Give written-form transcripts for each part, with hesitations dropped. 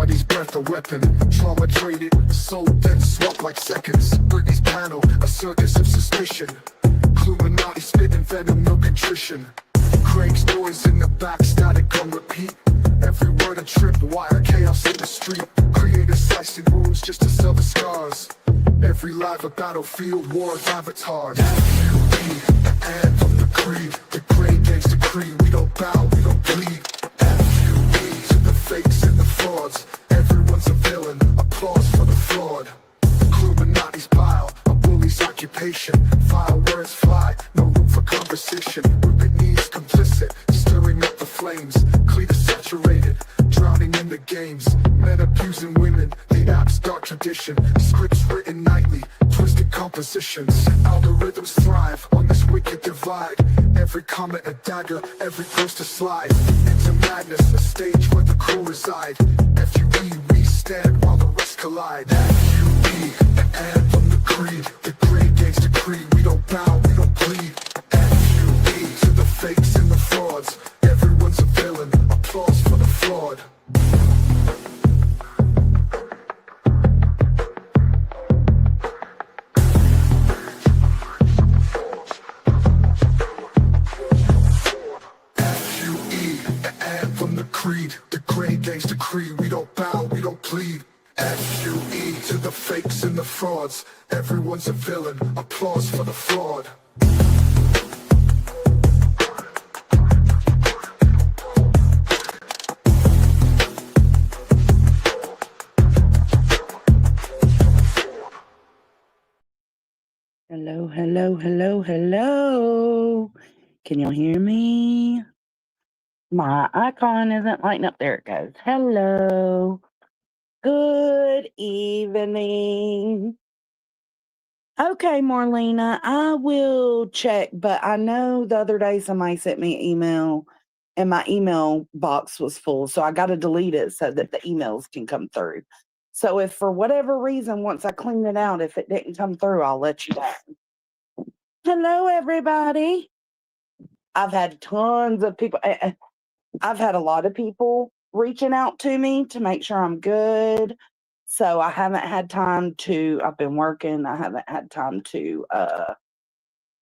Nobody's breath a weapon. Trauma traded, soul then swapped like seconds. Britney's panel, a circus of suspicion. Illuminati spitting venom, no contrition. Craig's noise in the back, static on repeat. Every word a tripwire, chaos in the street. Creators slicing wounds just to sell the scars. Every live a battlefield, war's avatars. FUE, the anthem, the creed. The great game's decree, we don't bow, we don't bleed. FUE, to the fakes and the frauds. Everyone's a villain, applause for the fraud. Illuminati's pile, a bully's occupation. Vile words fly, no room for conversation. Whitney's complicit, stirring up the flames. Cleaner saturated, drowning in the games. Men abusing women, the app's dark tradition. Scripts written nightly, twisted compositions. Algorithms thrive on this wicked divide. Every comment a dagger, every post a slide. Into madness, a stage where the crew reside. FUE, we stand while the rest collide. FUE, the anthem, the creed. The great game's decree, we don't bow, we don't bleed. FUE, to the fakes and the frauds. Everyone's a villain, applause for the fraud. Creed, the great game's decree, we don't bow, we don't plead. FUE to the fakes and the frauds. Everyone's a villain, applause for the fraud. Hello, hello, hello, hello. Can y'all hear me? My icon isn't lighting up. There it goes. Hello. Good evening. Okay, Marlena, I will check, but I know the other day somebody sent me an email and my email box was full, so I got to delete it so that the emails can come through. So if for whatever reason, once I clean it out, if it didn't come through, I'll let you know. Hello, everybody. I've had tons of people. I've had a lot of people reaching out to me to make sure I'm good. So I haven't had time to, I've been working. I haven't had time to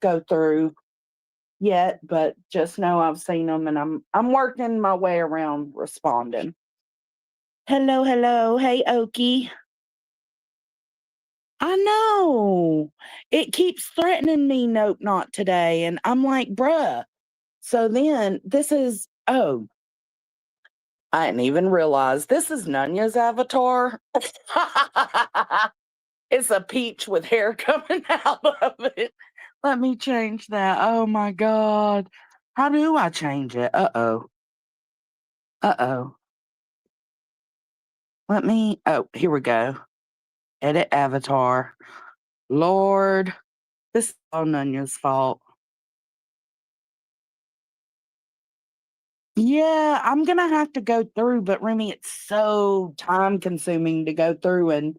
go through yet, but just know I've seen them and I'm working my way around responding. Hello, hello. Hey, Okie. I know. It keeps threatening me, nope, not today. And I'm like, bruh. So then this is, oh, I didn't even realize this is Nunya's avatar. It's a peach with hair coming out of it. Let me change that. Oh my God. How do I change it? Uh-oh. Uh-oh. Let me, oh, here we go. Edit avatar. Lord, this is all Nunya's fault. Yeah, I'm going to have to go through, but Remy, it's so time consuming to go through and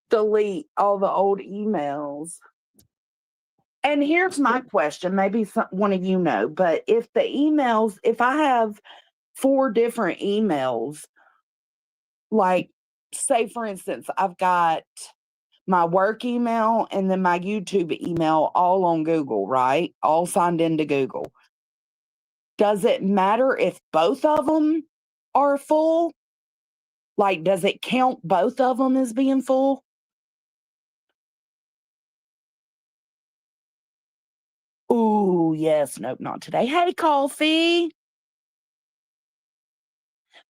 delete all the old emails. And here's my question, maybe one of you know, but if the emails, if I have 4 different emails, like say for instance, I've got my work email and then my YouTube email all on Google, right? All signed into Google. Does it matter if both of them are full? Like, does it count both of them as being full? Ooh, yes. Nope, not today. Hey, Coffee.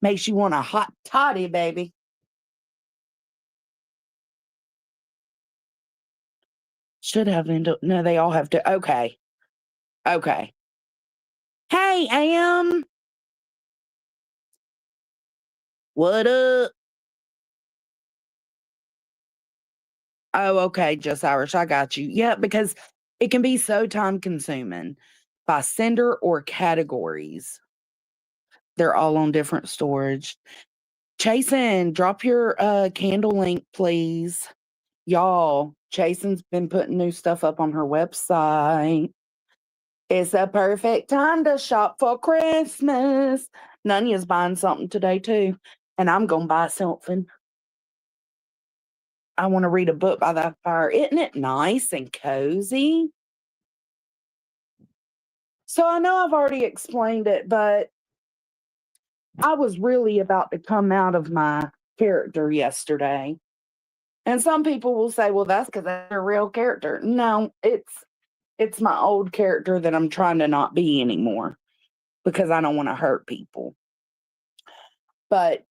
Makes you want a hot toddy, baby. Should have no, they all have to. Okay. Okay. Hey, Am. What up? Oh, okay, just Irish. I got you. Yeah, because it can be so time consuming by sender or categories. They're all on different storage. Chasen, drop your candle link, please. Y'all, Chasen's been putting new stuff up on her website. It's a perfect time to shop for Christmas. Nunya's buying something today too, and I'm gonna buy something. I want to read a book by the fire. Isn't it nice and cozy? So I know I've already explained it, but I was really about to come out of my character yesterday. And some people will say, well, that's because that's a real character. No, it's my old character that I'm trying to not be anymore because I don't want to hurt people. But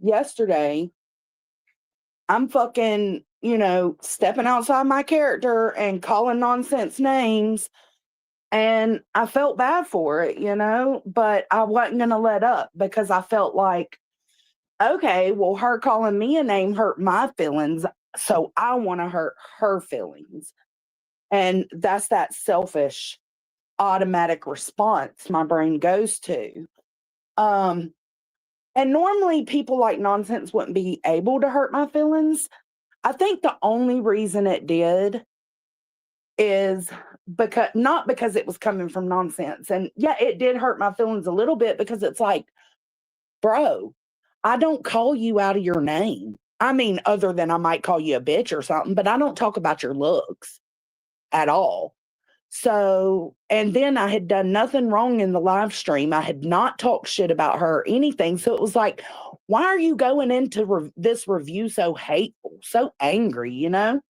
yesterday, I'm fucking, stepping outside my character and calling nonsense names. And I felt bad for it, but I wasn't going to let up because I felt like, okay, well, her calling me a name hurt my feelings. So I want to hurt her feelings. And that's that selfish automatic response my brain goes to. And normally people like nonsense wouldn't be able to hurt my feelings. I think the only reason it did is not because it was coming from nonsense. And yeah, it did hurt my feelings a little bit because it's like, bro, I don't call you out of your name. I mean, other than I might call you a bitch or something, but I don't talk about your looks at all. So, and then I had done nothing wrong in the live stream. I had not talked shit about her or anything. So it was like, why are you going into this review so hateful, so angry, If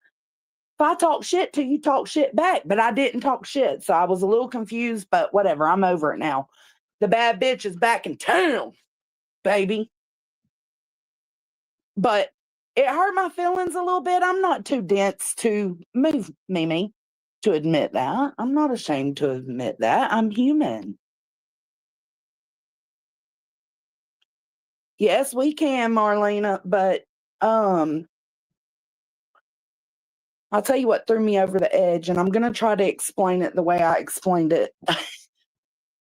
I talk shit to you, talk shit back, but I didn't talk shit. So I was a little confused, but whatever. I'm over it now. The bad bitch is back in town, baby. But it hurt my feelings a little bit. I'm not too dense to move, Mimi, to admit that. I'm not ashamed to admit that. I'm human. Yes, we can, Marlena, but I'll tell you what threw me over the edge, and I'm going to try to explain it the way I explained it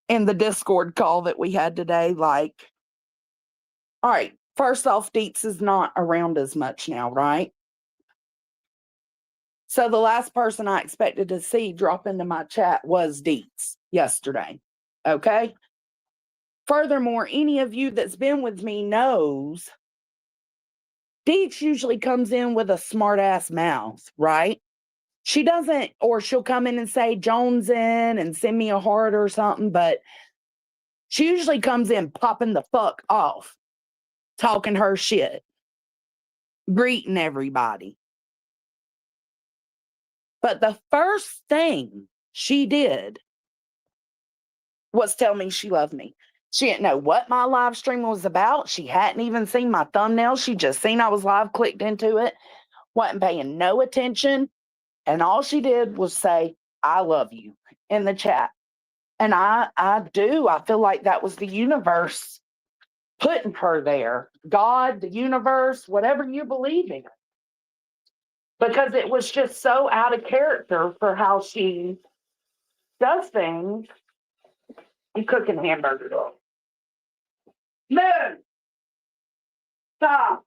in the Discord call that we had today. Like, all right, first off, Deets is not around as much now, right? So the last person I expected to see drop into my chat was Deets yesterday. Okay. Furthermore, any of you that's been with me knows Deets usually comes in with a smart ass mouth, right? She doesn't, or she'll come in and say Jones in and send me a heart or something, but she usually comes in popping the fuck off, talking her shit, greeting everybody. But the first thing she did was tell me she loved me. She didn't know what my live stream was about. She hadn't even seen my thumbnail. She just seen I was live, clicked into it, wasn't paying no attention. And all she did was say, I love you in the chat. And I do. I feel like that was the universe putting her there. God, the universe, whatever you believe in. Because it was just so out of character for how she does things. I'm cooking hamburgers. No! Stop!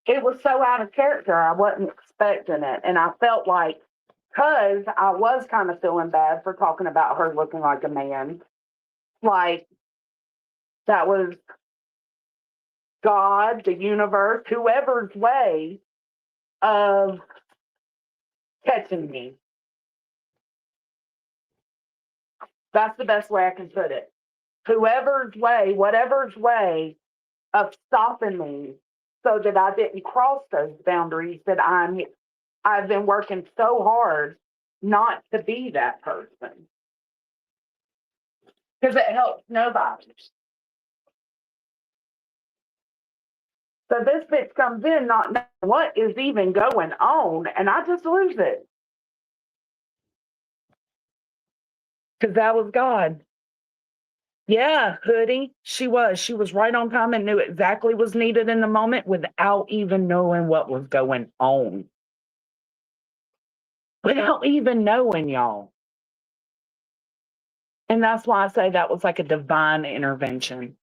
It was so out of character. I wasn't expecting it. And I felt like, because I was kind of feeling bad for talking about her looking like a man, like that was God, the universe, whoever's way of catching me. That's the best way I can put it. Whoever's way, whatever's way of stopping me so that I didn't cross those boundaries that I've been working so hard not to be that person. Because it helps nobody. So this bitch comes in not knowing what is even going on, and I just lose it. Because that was God. Yeah, hoodie. She was. She was right on time and knew exactly what was needed in the moment without even knowing what was going on. Without even knowing, y'all. And that's why I say that was like a divine intervention.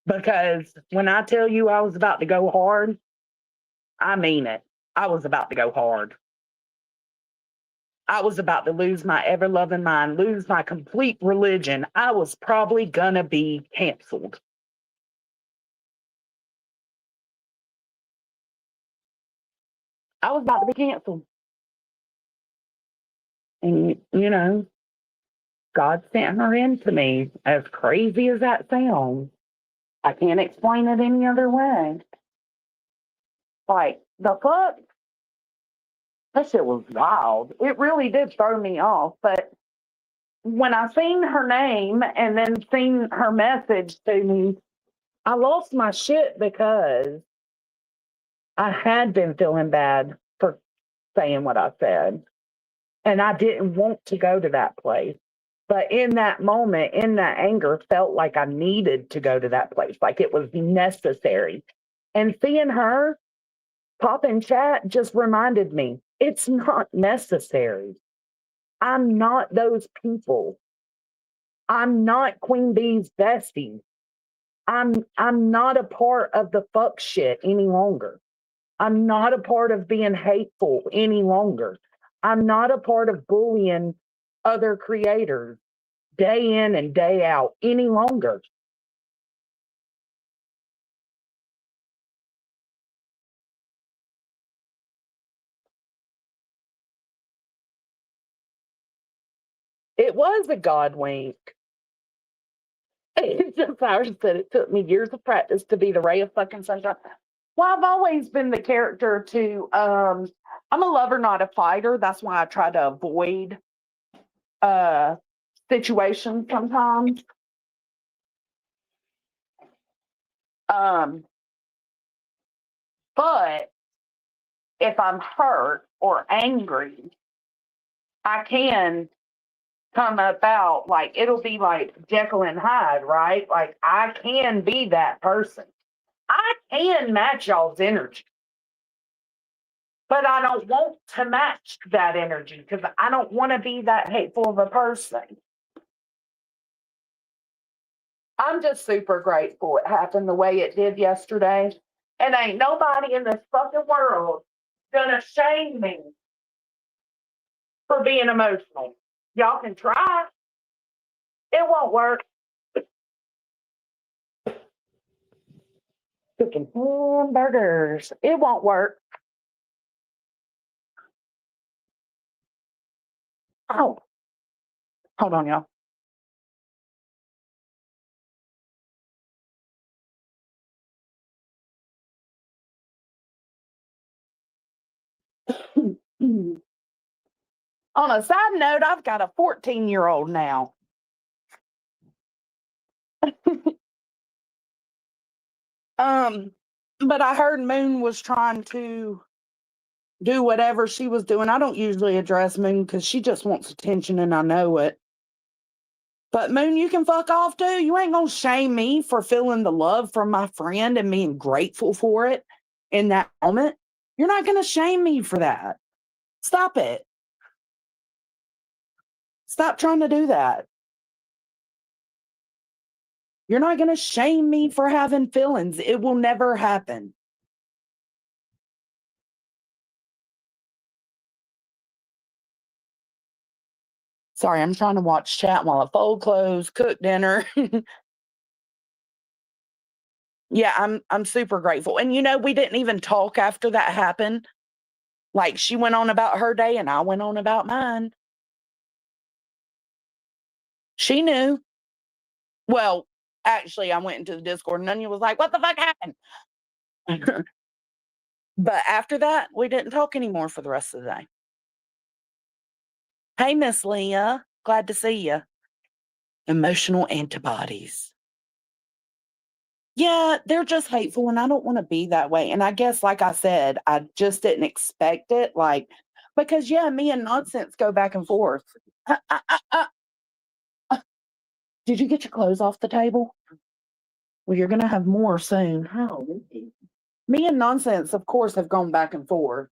Because when I tell you I was about to go hard, I mean it. I was about to go hard. I was about to lose my ever loving mind, lose my complete religion. I was probably gonna be canceled. I was about to be canceled. And, God sent her into me, as crazy as that sounds. I can't explain it any other way. Like, the fuck? That shit was wild. It really did throw me off. But when I seen her name and then seen her message to me, I lost my shit because I had been feeling bad for saying what I said. And I didn't want to go to that place. But in that moment, in that anger, felt like I needed to go to that place, like it was necessary. And seeing her pop in chat just reminded me it's not necessary. I'm not those people. I'm not Queen Bee's bestie. I'm not a part of the fuck shit any longer. I'm not a part of being hateful any longer. I'm not a part of bullying other creators day in and day out any longer. It was a God wink. It's just I said it took me years of practice to be the ray of fucking sunshine. Well, I've always been the character to I'm a lover, not a fighter. That's why I try to avoid situations sometimes. But if I'm hurt or angry, I can come about like it'll be like Jekyll and Hyde, right? Like I can be that person. I can match y'all's energy, but I don't want to match that energy because I don't want to be that hateful of a person. I'm just super grateful it happened the way it did yesterday. And ain't nobody in this fucking world gonna shame me for being emotional. Y'all can try. It won't work. Cooking hamburgers. It won't work. Oh, hold on, y'all. On a side note, I've got a 14-year-old now. But I heard Moon was trying to do whatever she was doing. I don't usually address Moon because she just wants attention and I know it. But Moon, you can fuck off too. You ain't gonna shame me for feeling the love from my friend and being grateful for it in that moment. You're not gonna shame me for that. Stop it. Stop trying to do that. You're not gonna shame me for having feelings. It will never happen. Sorry, I'm trying to watch chat while I fold clothes, cook dinner. Yeah, I'm super grateful. And we didn't even talk after that happened. Like she went on about her day and I went on about mine. She knew. Well, actually, I went into the Discord and Nunya was like, "What the fuck happened?" But after that, we didn't talk anymore for the rest of the day. Hey, Miss Leah, glad to see you. Emotional antibodies. Yeah, they're just hateful, and I don't want to be that way. And I guess, like I said, I just didn't expect it. Like, because me and Nonsense go back and forth. Did you get your clothes off the table? Well, you're gonna have more soon. How? Me and Nonsense, of course, have gone back and forth.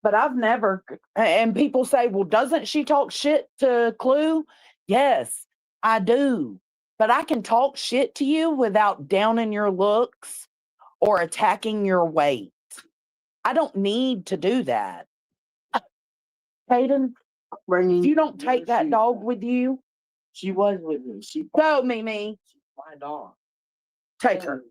But I've never, and people say, well, doesn't she talk shit to Clue? Yes, I do. But I can talk shit to you without downing your looks or attacking your weight. I don't need to do that. Hayden, Bringing. if you don't take that dog with you, She was with me. She go, Mimi. my dog. Take her.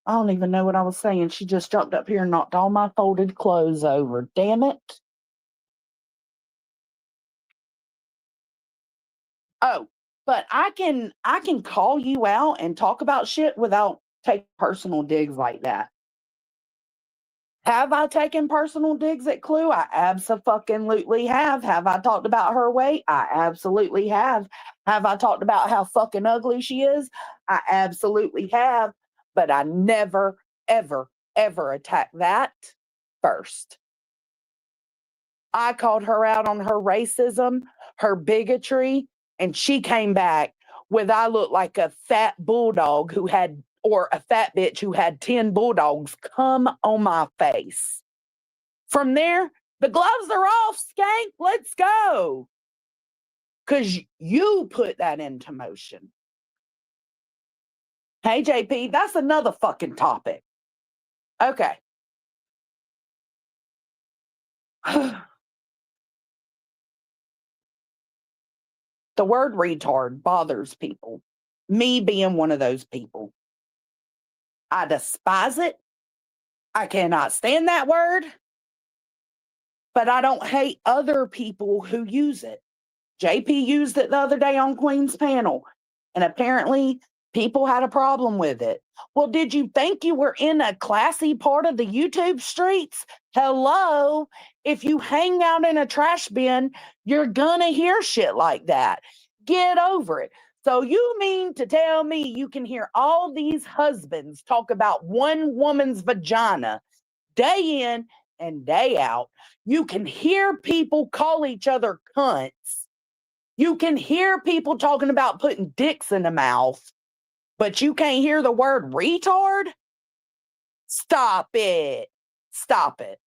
I don't even know what I was saying. She just jumped up here and knocked all my folded clothes over. Damn it. Oh, but I can call you out and talk about shit without taking personal digs like that. Have I taken personal digs at Clue? I absolutely have. Have I talked about her weight? I absolutely have. Have I talked about how fucking ugly she is? I absolutely have. But I never, ever, ever attack that first. I called her out on her racism, her bigotry, and she came back with I look like a fat bulldog who had, or a fat bitch who had 10 bulldogs come on my face. From there, the gloves are off, skank. Let's go. Because you put that into motion. Hey, JP, that's another fucking topic. Okay. The word retard bothers people. Me being one of those people. I despise it. I cannot stand that word. But I don't hate other people who use it. JP used it the other day on Queen's panel, and apparently people had a problem with it. Well, did you think you were in a classy part of the YouTube streets? Hello? If you hang out in a trash bin, you're gonna hear shit like that. Get over it. So you mean to tell me you can hear all these husbands talk about one woman's vagina day in and day out? You can hear people call each other cunts. You can hear people talking about putting dicks in the mouth, but you can't hear the word retard? Stop it. Stop it.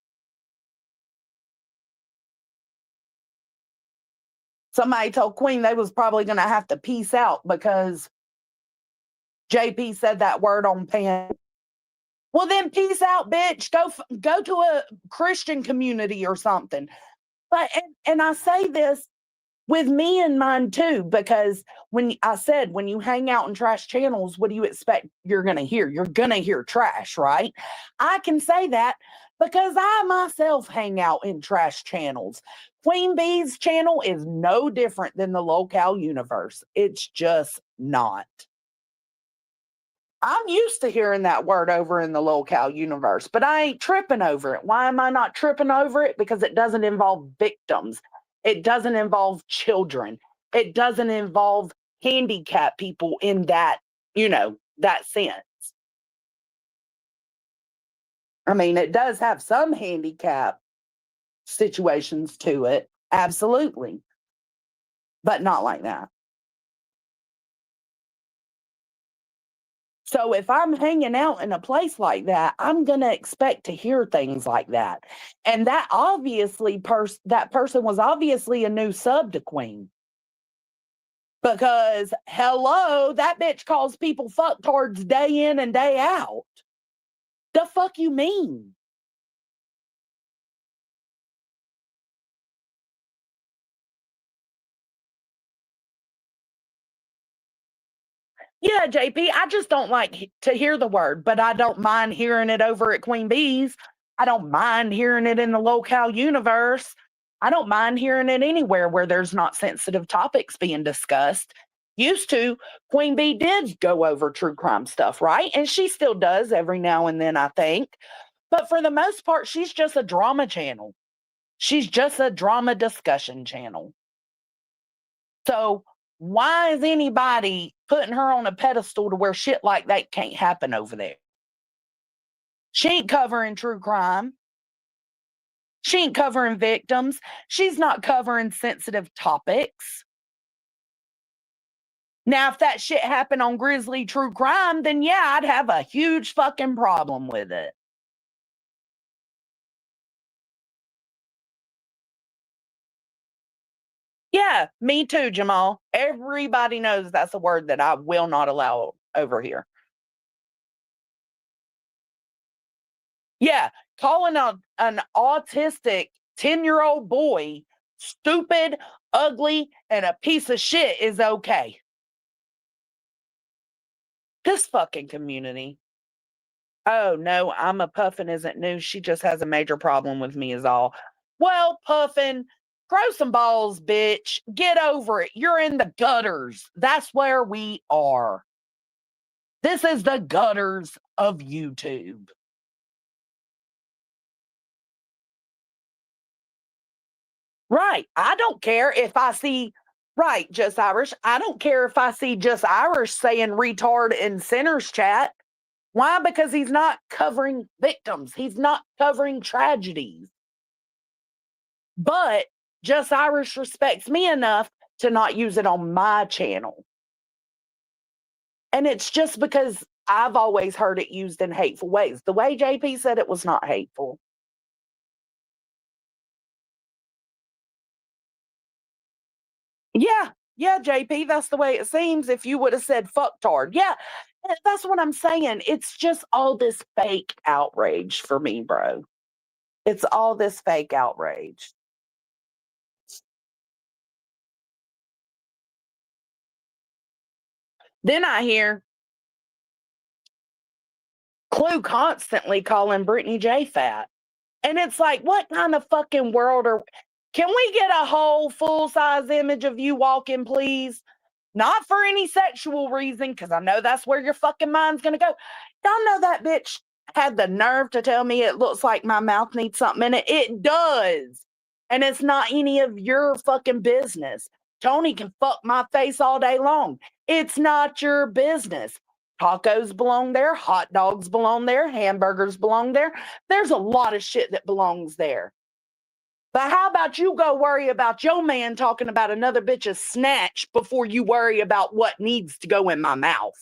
Somebody told Queen they was probably going to have to peace out because JP said that word on pan. Well, then peace out, bitch. Go to a Christian community or something. But and I say this with me in mind too, because when you hang out in trash channels, what do you expect you're going to hear? You're going to hear trash, right? I can say that because I myself hang out in trash channels. Queen Bee's channel is no different than the locale universe. It's just not. I'm used to hearing that word over in the locale universe, but I ain't tripping over it. Why am I not tripping over it? Because it doesn't involve victims. It doesn't involve children. It doesn't involve handicapped people in that, that sense. I mean, it does have some handicap situations to it. Absolutely. But not like that. So if I'm hanging out in a place like that, I'm going to expect to hear things like that. And that obviously, that person was obviously a new sub to Queen. Because, hello, that bitch calls people fucktards day in and day out. The fuck you mean? Yeah, JP, I just don't like to hear the word, but I don't mind hearing it over at Queen Bee's. I don't mind hearing it in the locale universe. I don't mind hearing it anywhere where there's not sensitive topics being discussed. Used to, Queen Bee did go over true crime stuff, right? And she still does every now and then, I think. But for the most part, she's just a drama channel. She's just a drama discussion channel. So why is anybody putting her on a pedestal to where shit like that can't happen over there? She ain't covering true crime. She ain't covering victims. She's not covering sensitive topics. Now, if that shit happened on Grizzly True Crime, then yeah, I'd have a huge fucking problem with it. Yeah, me too, Jamal. Everybody knows that's a word that I will not allow over here. Yeah, calling an autistic 10-year-old boy stupid, ugly, and a piece of shit is okay. This fucking community. Oh, no, I'm a Puffin isn't new. She just has a major problem with me is all. Well, Puffin, grow some balls, bitch. Get over it. You're in the gutters. That's where we are. This is the gutters of YouTube. Right. I don't care if I see, right, Just Irish. I don't care if I see Just Irish saying retard in Sinners chat. Why? Because he's not covering victims. He's not covering tragedies. But Just Irish respects me enough to not use it on my channel. And it's just because I've always heard it used in hateful ways. The way JP said it was not hateful. Yeah, JP, that's the way it seems. If you would have said fucktard. Yeah, that's what I'm saying. It's just all this fake outrage for me, bro. It's all this fake outrage. Then I hear Clue constantly calling Brittany J fat. And it's like, what kind of fucking world are... Can we get a whole full-size image of you walking, please? Not for any sexual reason, because I know that's where your fucking mind's going to go. Y'all know that bitch had the nerve to tell me it looks like my mouth needs something in it. It does. And it's not any of your fucking business. Tony can fuck my face all day long. It's not your business. Tacos belong there. Hot dogs belong there. Hamburgers belong there. There's a lot of shit that belongs there. But how about you go worry about your man talking about another bitch's snatch before you worry about what needs to go in my mouth?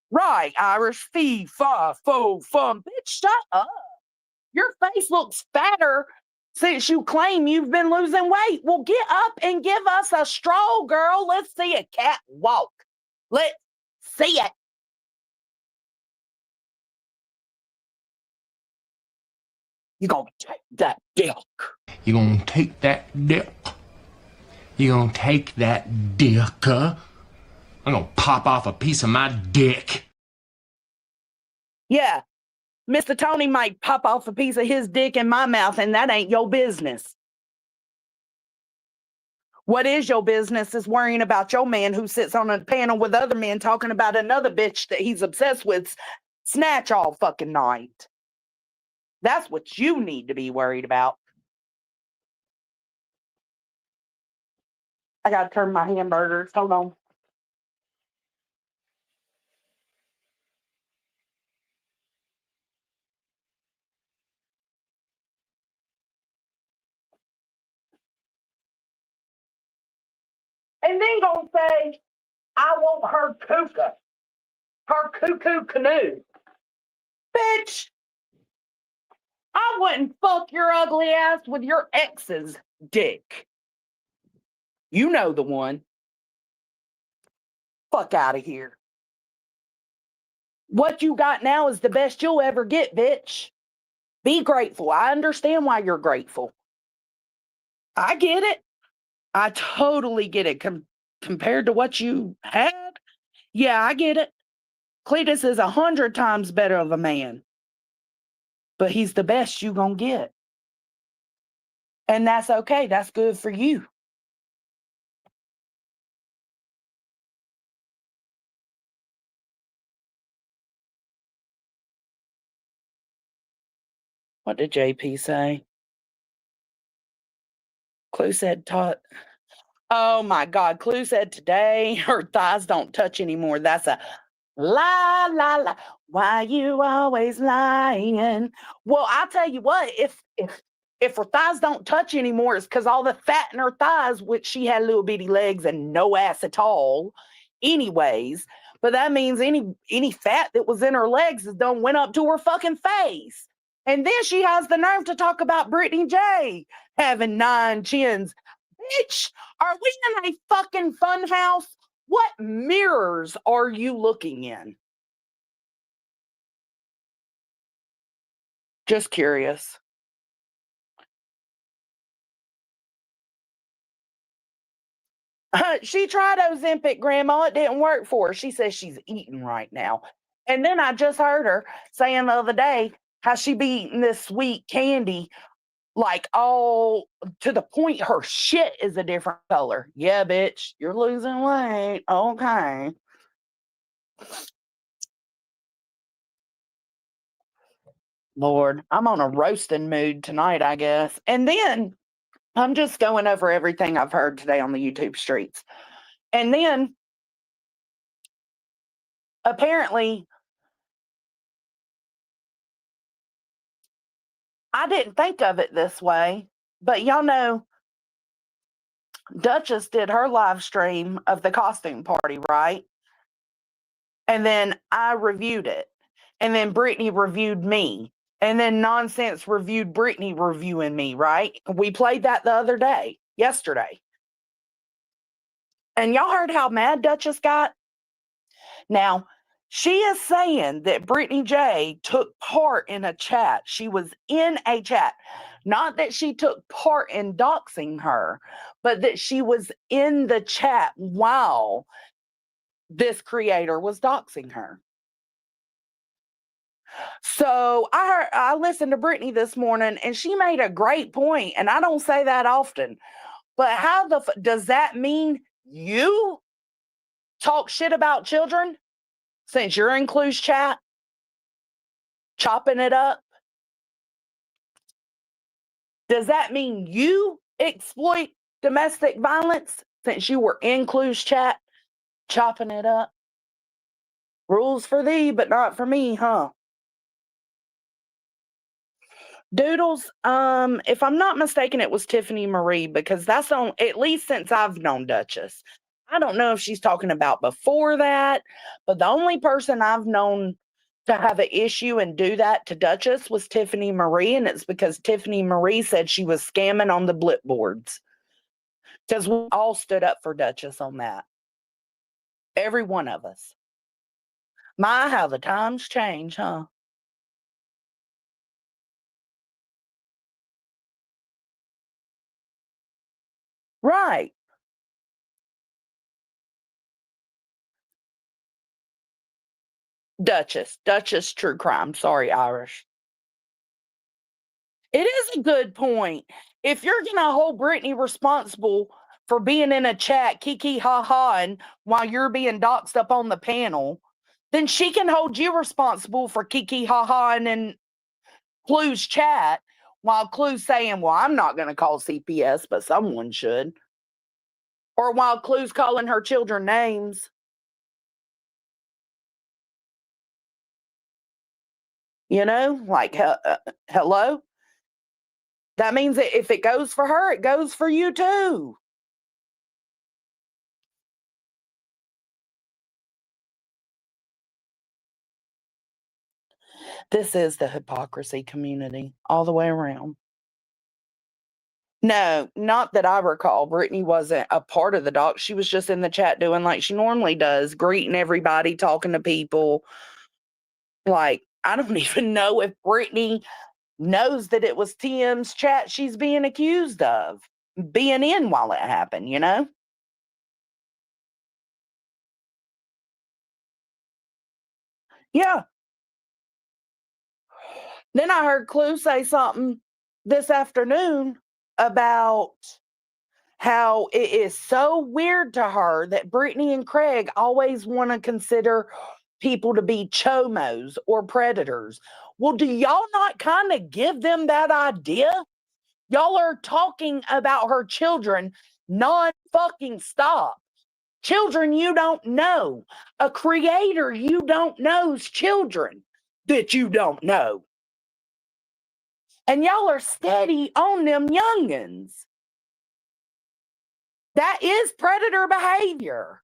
Right, Irish, fee, fa, fo, fum. Bitch, shut up. Your face looks fatter since you claim you've been losing weight. Well, get up and give us a stroll, girl. Let's see a cat walk. Let's see it. You gonna take that dick. You gonna take that dick? You gonna take that dick? I'm gonna pop off a piece of my dick. Yeah, Mr. Tony might pop off a piece of his dick in my mouth, and that ain't your business. What is your business is worrying about your man who sits on a panel with other men talking about another bitch that he's obsessed with snatch all fucking night. That's what you need to be worried about. I gotta turn my hamburgers. Hold on. And then gonna say, I want her kuka. Her cuckoo canoe. Bitch, I wouldn't fuck your ugly ass with your ex's dick. You know the one. Fuck out of here. What you got now is the best you'll ever get, bitch. Be grateful. I understand why you're grateful. I get it. I totally get it. Compared to what you had, yeah, I get it. Cletus is 100 times better of a man. But he's the best you gonna get. And that's okay. That's good for you. What did JP say? Clue said taught. Oh my God. Clue said today her thighs don't touch anymore. That's a lie, lie, lie. Why you always lying? Well, I'll tell you what, if her thighs don't touch anymore, it's because all the fat in her thighs, which she had little bitty legs and no ass at all, anyways. But that means any fat that was in her legs is done went up to her fucking face. And then she has the nerve to talk about Brittany J having 9 chins. Bitch, are we in a fucking fun house What mirrors are you looking in? Just curious. She tried Ozempic, Grandma. It didn't work for her. She says she's eating right now. And then I just heard her saying the other day how she be eating this sweet candy, like all to the point her shit is a different color. Yeah, bitch, you're losing weight. Okay. Lord, I'm on a roasting mood tonight, I guess. And then I'm just going over everything I've heard today on the YouTube streets. And then apparently, I didn't think of it this way, but y'all know Duchess did her live stream of the costume party, right? And then I reviewed it. And then Brittany reviewed me. And then Nonsense reviewed Brittany reviewing me, right? We played that the other day, yesterday. And y'all heard how mad Duchess got? Now, she is saying that Brittany J took part in a chat. She was in a chat. Not that she took part in doxing her, but that she was in the chat while this creator was doxing her. So I listened to Brittany this morning and she made a great point, and I don't say that often. But how does that mean you talk shit about children since you're in Clue's chat, chopping it up? Does that mean you exploit domestic violence since you were in Clue's chat, chopping it up? Rules for thee, but not for me, huh? Doodles, if I'm not mistaken, it was Tiffany Marie, because that's on, at least since I've known Duchess. I don't know if she's talking about before that, but the only person I've known to have an issue and do that to Duchess was Tiffany Marie, and it's because Tiffany Marie said she was scamming on the blip boards. Because we all stood up for Duchess on that. Every one of us. My, how the times change, huh? Right. Duchess True Crime. Sorry, Irish. It is a good point. If you're going to hold Brittany responsible for being in a chat, kiki ha ha, and while you're being doxed up on the panel, then she can hold you responsible for kiki ha ha and in Clue's chat while Clue's saying, well, I'm not going to call CPS, but someone should. Or while Clue's calling her children names. You know, like, hello? That means that if it goes for her, it goes for you too. This is the hypocrisy community all the way around. No, not that I recall. Brittany wasn't a part of the doc. She was just in the chat doing like she normally does, greeting everybody, talking to people. Like, I don't even know if Brittany knows that it was Tim's chat she's being accused of being in while it happened, you know? Yeah. Then I heard Clue say something this afternoon about how it is so weird to her that Brittany and Craig always want to consider people to be chomos or predators. Well, do y'all not kind of give them that idea? Y'all are talking about her children non-fucking stop. Children you don't know. A creator you don't know's children that you don't know. And y'all are steady on them youngins. That is predator behavior.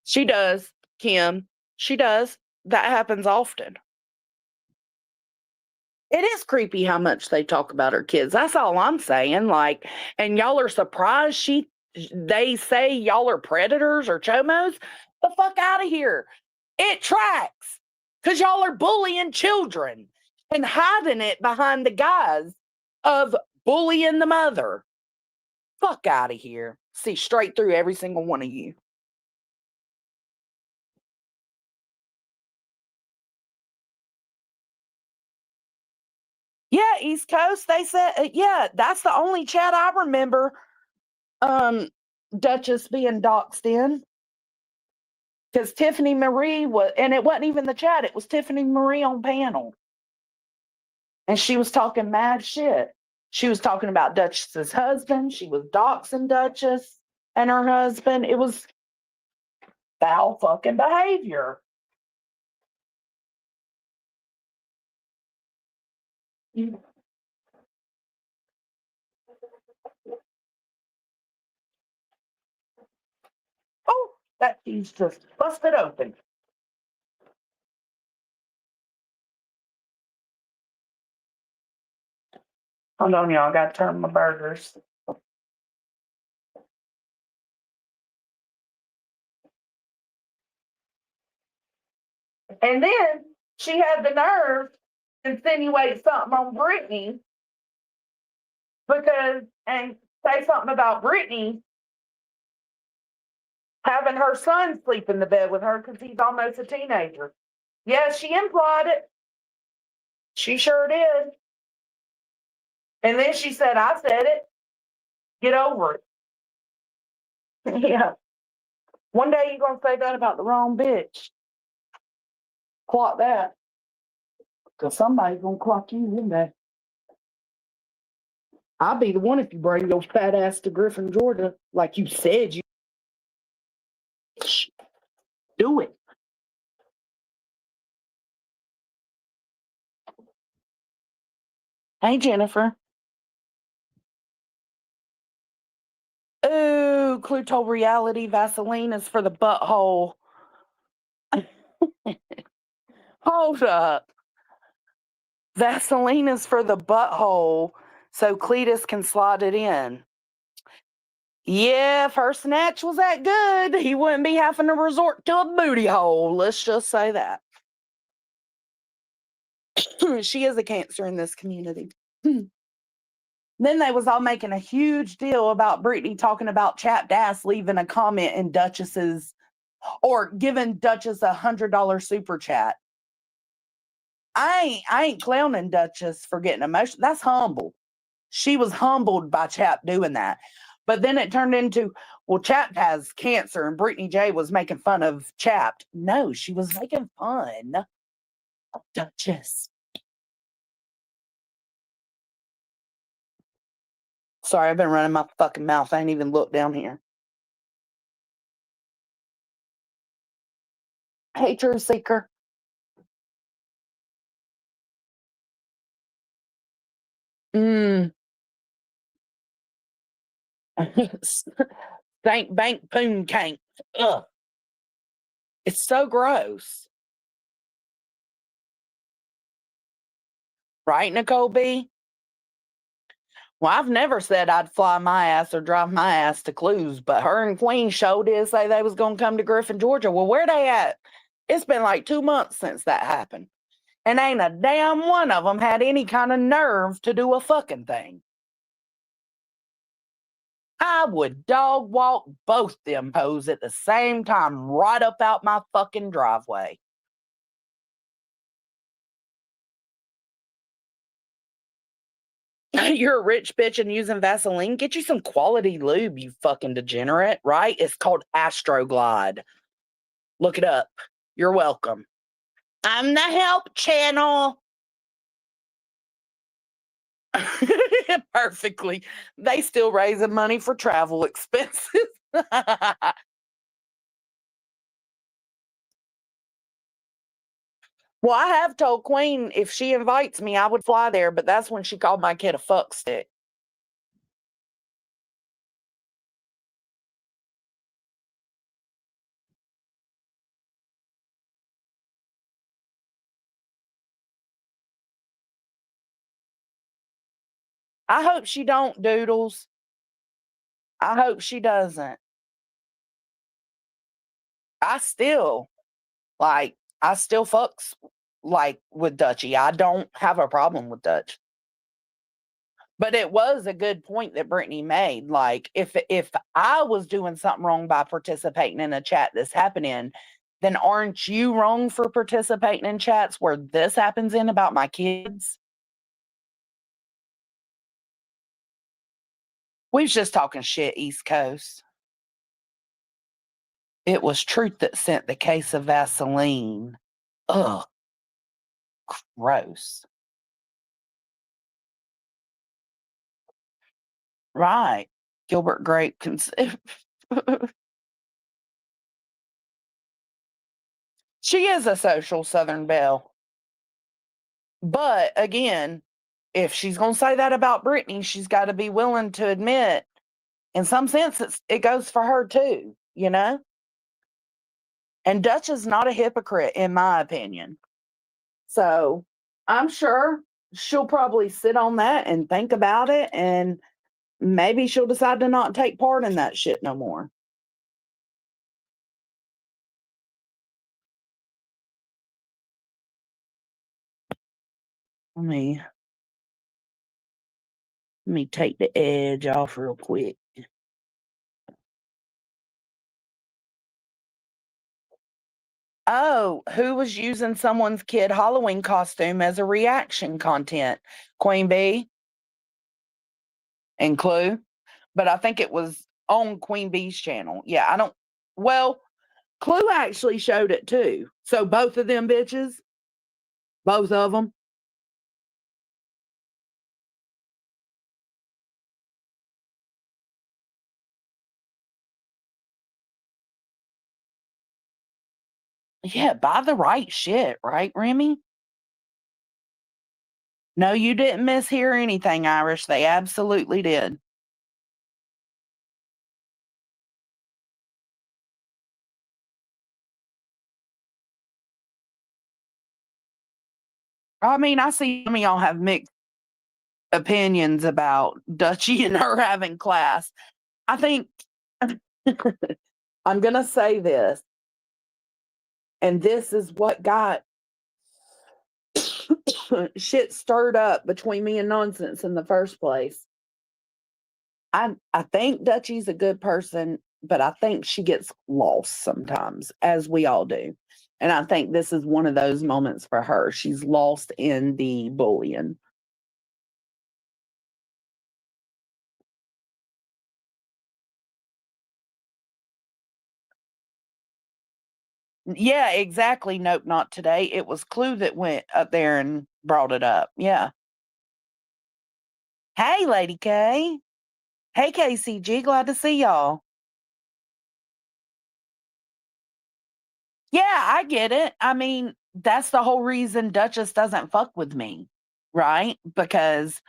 She does, Kim. She does. That happens often. It is creepy how much they talk about her kids. That's all I'm saying. Like, and y'all are surprised they say y'all are predators or chomos? The fuck out of here. It tracks. Because y'all are bullying children and hiding it behind the guise of bullying the mother. Fuck out of here. See straight through every single one of you. Yeah, East Coast, they said, yeah, that's the only chat I remember Duchess being doxxed in. Because Tiffany Marie was, and it wasn't even the chat, it was Tiffany Marie on panel. And she was talking mad shit. She was talking about Duchess's husband. She was doxing Duchess and her husband. It was foul fucking behavior. Oh, that key's just busted open. Hold on, y'all. I got to turn my burgers. And then she had the nerve to insinuate something on Brittany and say something about Brittany having her son sleep in the bed with her because he's almost a teenager. Yeah, she implied it. She sure did. And then she said, I said it. Get over it. Yeah. One day you're going to say that about the wrong bitch. Clock that. Because somebody's going to clock you in there. I'll be the one if you bring your fat ass to Griffin, Georgia, like you said you. Do it. Hey, Jennifer. Ooh, Clue told reality Vaseline is for the butthole. Hold up. Vaseline is for the butthole so Cletus can slot it in. Yeah, if her snatch was that good, he wouldn't be having to resort to a booty hole. Let's just say that. She is a cancer in this community. Then they was all making a huge deal about Brittany talking about chapped ass leaving a comment in Duchess's or giving Duchess $100 super chat. I ain't clowning Duchess for getting emotional. That's humble. She was humbled by Chap doing that. But then it turned into, well, Chap has cancer and Brittany J was making fun of Chap. No, she was making fun of Duchess. Sorry, I've been running my fucking mouth. I ain't even looked down here. Hey, Truth Seeker. Thank bank poon can't. Ugh. It's so gross. Right, Nicole B? Well, I've never said I'd fly my ass or drive my ass to Clues, but her and Queen sure did say they was going to come to Griffin, Georgia. Well, where they at? It's been like 2 months since that happened. And ain't a damn one of them had any kind of nerve to do a fucking thing. I would dog walk both them hoes at the same time right up out my fucking driveway. You're a rich bitch and using Vaseline. Get you some quality lube, you fucking degenerate, right? It's called Astroglide. Look it up. You're welcome. I'm the help channel. Perfectly. They still raising money for travel expenses. Well, I have told Queen if she invites me, I would fly there, but that's when she called my kid a fuck stick. I hope she don't, Doodles. I hope she doesn't. I still fucks with Dutchie. I don't have a problem with Dutch. But it was a good point that Brittany made. Like, if I was doing something wrong by participating in a chat this happening, then aren't you wrong for participating in chats where this happens in about my kids? We was just talking shit, East Coast. It was Truth that sent the case of Vaseline. Ugh. Gross. Right. Gilbert Grape. She is a social Southern belle. But again, if she's going to say that about Brittany, she's got to be willing to admit, in some sense, it goes for her too, you know? And Dutch is not a hypocrite, in my opinion. So I'm sure she'll probably sit on that and think about it, and maybe she'll decide to not take part in that shit no more. Let me take the edge off real quick. Oh, who was using someone's kid Halloween costume as a reaction content? Queen Bee and Clue. But I think it was on Queen Bee's channel. Yeah, Clue actually showed it too. So both of them bitches, both of them. Yeah, buy the right shit, right, Remy? No, you didn't mishear anything, Irish. They absolutely did. I mean, I see some of y'all have mixed opinions about Dutchie and her having class. I think I'm going to say this, and this is what got shit stirred up between me and Nonsense in the first place. I think Dutchie's a good person, but I think she gets lost sometimes, as we all do. And I think this is one of those moments for her. She's lost in the bullying. Yeah, exactly. Nope, not today. It was Clue that went up there and brought it up. Yeah. Hey, Lady K. Hey, KCG. Glad to see y'all. Yeah, I get it. I mean, that's the whole reason Duchess doesn't fuck with me, right? Because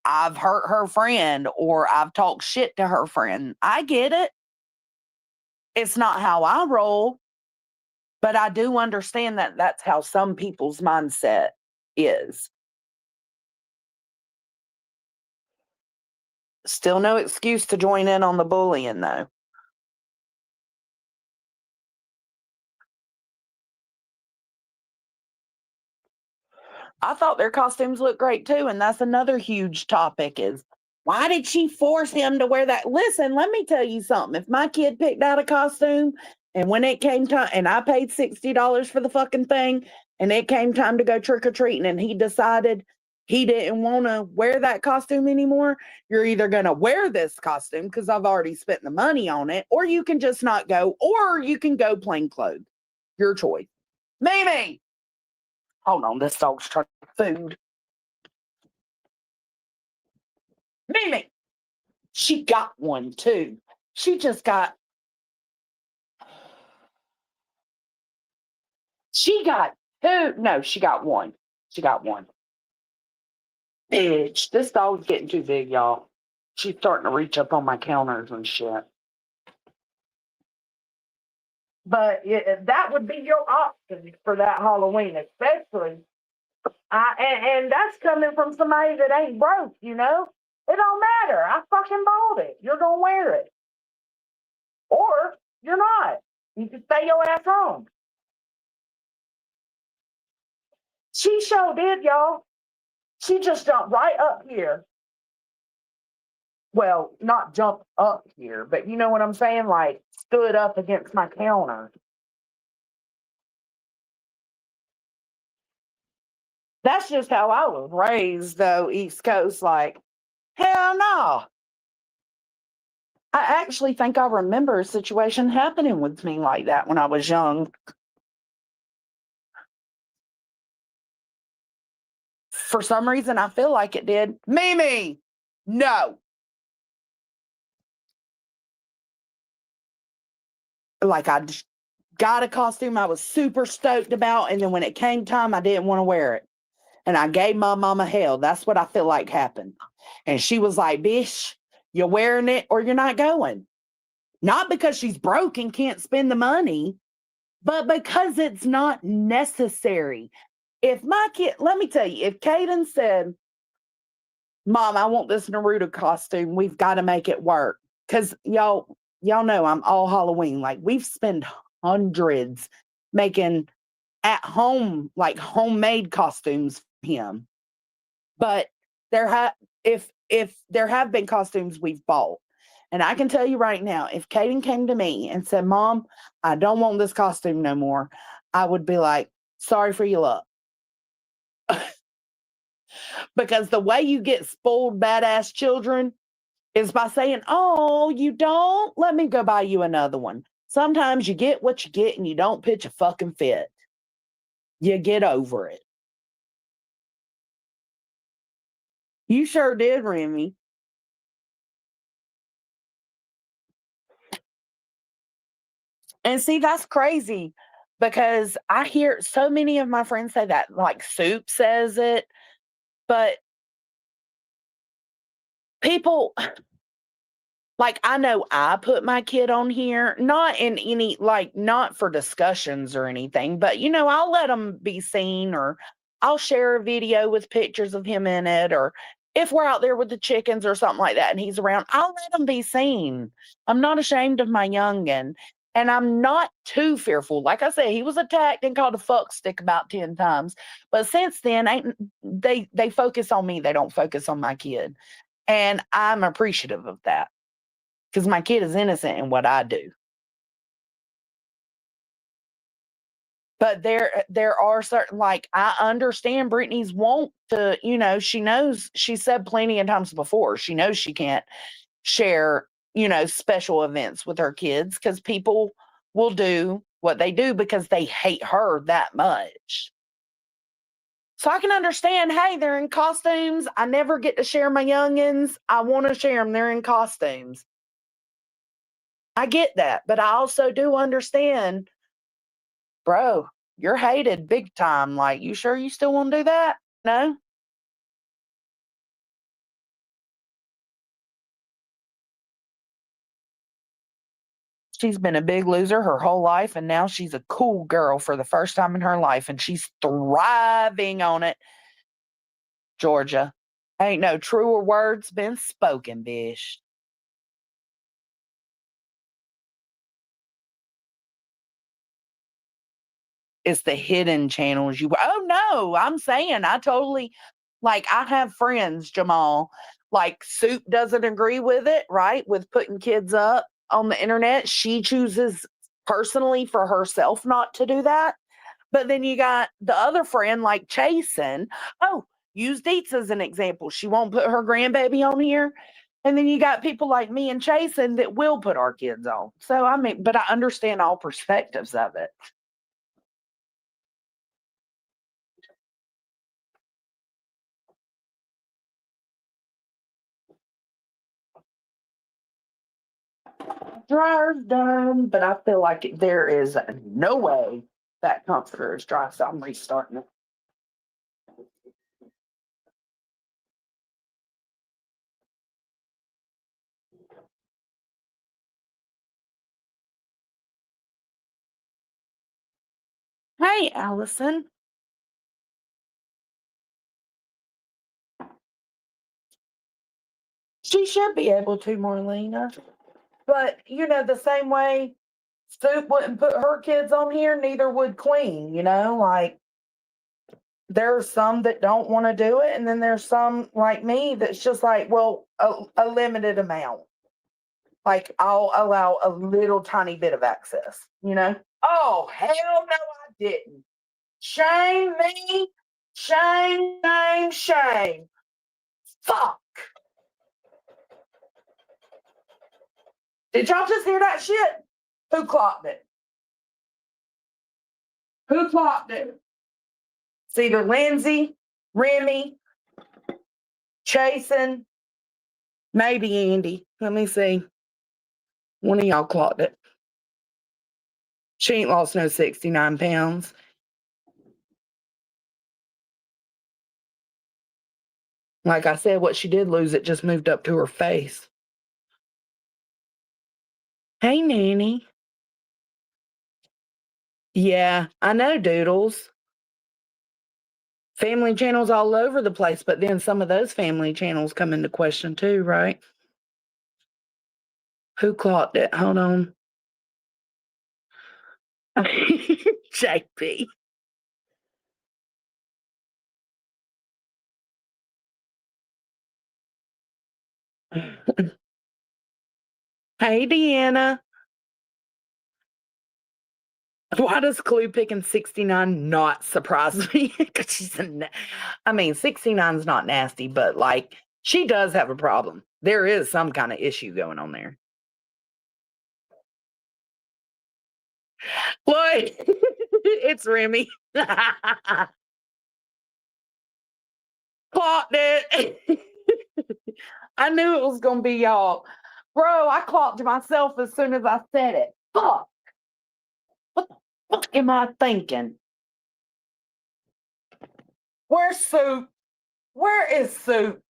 I've hurt her friend or I've talked shit to her friend. I get it. It's not how I roll, but I do understand that that's how some people's mindset is. Still no excuse to join in on the bullying, though. I thought their costumes looked great too, and that's another huge topic is why did she force him to wear that? Listen, let me tell you something. If my kid picked out a costume and when it came time and I paid $60 for the fucking thing and it came time to go trick-or-treating and he decided he didn't want to wear that costume anymore, you're either going to wear this costume because I've already spent the money on it, or you can just not go, or you can go plain clothes. Your choice. Mimi! Hold on, this dog's trying food. Mimi, she got one too. She got two. No, she got one. She got one. Bitch, this dog's getting too big, y'all. She's starting to reach up on my counters and shit. But that would be your option for that Halloween, especially And that's coming from somebody that ain't broke, you know? It don't matter. I fucking bought it. You're going to wear it. Or you're not. You can stay your ass home. She sure did, y'all. She just jumped right up here. Well, not jump up here, but you know what I'm saying? Like, stood up against my counter. That's just how I was raised, though, East Coast. Like, hell no. I actually think I remember a situation happening with me like that when I was young. For some reason, I feel like it did. Mimi, no. Like, I just got a costume I was super stoked about, and then when it came time, I didn't want to wear it. And I gave my mama hell. That's what I feel like happened. And she was like, "Bish, you're wearing it or you're not going." Not because she's broke and can't spend the money, but because it's not necessary. If my kid, let me tell you, if Caden said, "Mom, I want this Naruto costume. We've got to make it work." Because y'all know I'm all Halloween. Like, we've spent hundreds making at home, like homemade costumes for him. But if there have been costumes we've bought. And I can tell you right now, if Caden came to me and said, "Mom, I don't want this costume no more," I would be like, "Sorry for your luck." Because the way you get spoiled badass children is by saying, "Oh, you don't? Let me go buy you another one." Sometimes you get what you get and you don't pitch a fucking fit. You get over it. You sure did, Remy. And see, that's crazy because I hear so many of my friends say that, like Soup says it, but people, like, I know I put my kid on here, not in any, like, not for discussions or anything, but, I'll let him be seen, or I'll share a video with pictures of him in it, or if we're out there with the chickens or something like that and he's around, I'll let him be seen. I'm not ashamed of my youngin', and I'm not too fearful. Like I said, he was attacked and called a fuck stick about 10 times, but since then, they focus on me. They don't focus on my kid, and I'm appreciative of that because my kid is innocent in what I do. But there are certain, like, I understand Brittany's want to, she knows, she said plenty of times before, she knows she can't share, special events with her kids because people will do what they do because they hate her that much. So I can understand, hey, they're in costumes. I never get to share my youngins. I want to share them. They're in costumes. I get that. But I also do understand, bro, you're hated big time. Like, you sure you still want to do that? No? She's been a big loser her whole life, and now she's a cool girl for the first time in her life, and she's thriving on it. Georgia, ain't no truer words been spoken, bish. It's the hidden channels you. Oh no, I'm saying I totally, like, I have friends, Jamal. Like, Soup doesn't agree with it, right? With putting kids up on the internet. She chooses personally for herself not to do that. But then you got the other friend like Chasen. Oh, use Deets as an example. She won't put her grandbaby on here. And then you got people like me and Chasen that will put our kids on. So, I mean, but I understand all perspectives of it. Dryer's done, but I feel like there is no way that comforter is dry, so I'm restarting it. Hey, Allison. She should be able to, Marlena. But, the same way Soup wouldn't put her kids on here, neither would Queen, like there are some that don't want to do it, and then there's some like me that's just like, well, a limited amount. Like I'll allow a little tiny bit of access, Oh, hell no, I didn't. Shame me. Shame, shame, shame. Fuck. Did y'all just hear that shit? Who clocked it? Who clocked it? It's either Lindsay, Remy, Chasen, maybe Andy. Let me see. One of y'all clocked it. She ain't lost no 69 pounds. Like I said, what she did lose, it just moved up to her face. Hey, Nanny. Yeah, I know, Doodles. Family channels all over the place, but then some of those family channels come into question too, right? Who clocked it? Hold on. JP. Hey, Deanna. Why does Clue picking 69 not surprise me? Because 69's not nasty, but like she does have a problem. There is some kind of issue going on there. What? It's Remy. Clocked it. I knew it was going to be y'all. Bro, I clocked myself as soon as I said it. Fuck. What the fuck am I thinking? Where's Soup? Where is Soup?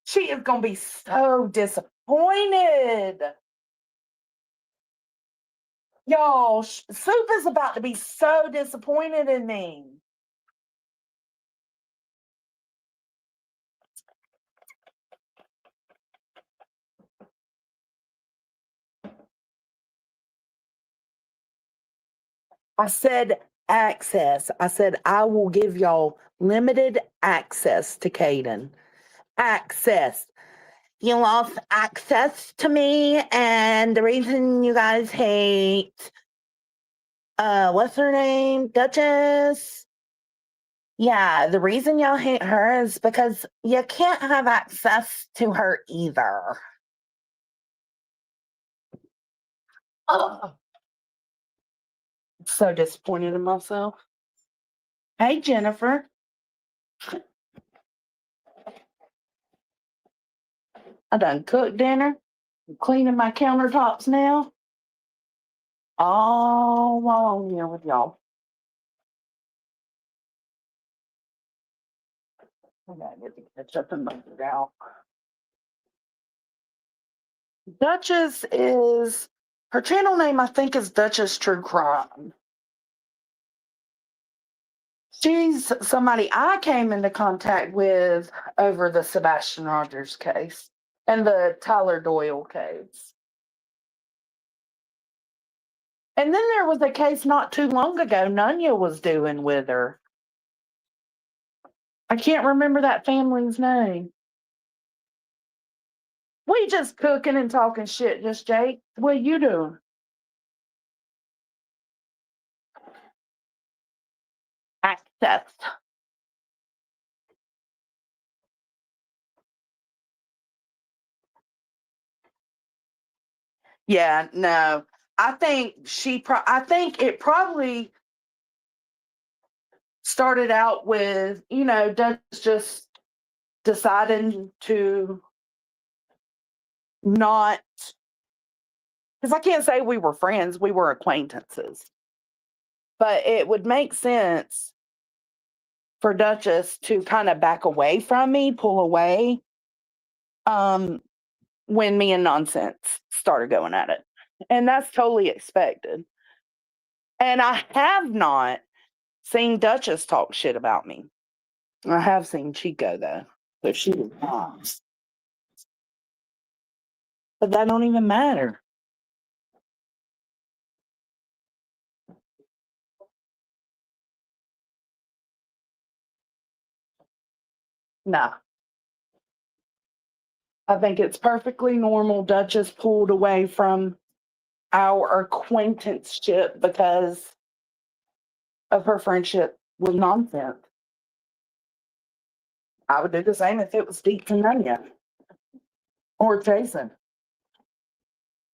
She is going to be so disappointed. Y'all, Soup is about to be so disappointed in me. I said access. I said I will give y'all limited access to Caden. Access. You lost access to me, and the reason you guys hate what's her name? Duchess. Yeah, the reason y'all hate her is because you can't have access to her either. Oh, so disappointed in myself. Hey, Jennifer. I done cooked dinner. I'm cleaning my countertops now. All while I'm here with y'all. I gotta get the ketchup and mustard out. Duchess is, her channel name I think is Duchess True Crime. She's somebody I came into contact with over the Sebastian Rogers case and the Tyler Doyle case. And then there was a case not too long ago Nunya was doing with her. I can't remember that family's name. We just cooking and talking shit, just Jake. What you doing? Access. Yeah, no. I think I think it probably started out with, Dutch just deciding to not, because I can't say we were friends, we were acquaintances. But it would make sense for Duchess to kind of back away from me, pull away, when me and Nonsense started going at it. And that's totally expected. And I have not seen Duchess talk shit about me. I have seen Chico, though. So she was nice. But that don't even matter. No. I think it's perfectly normal Duchess pulled away from our acquaintanceship because of her friendship with nonsense. I would do the same if it was deep to Nunya or Jason.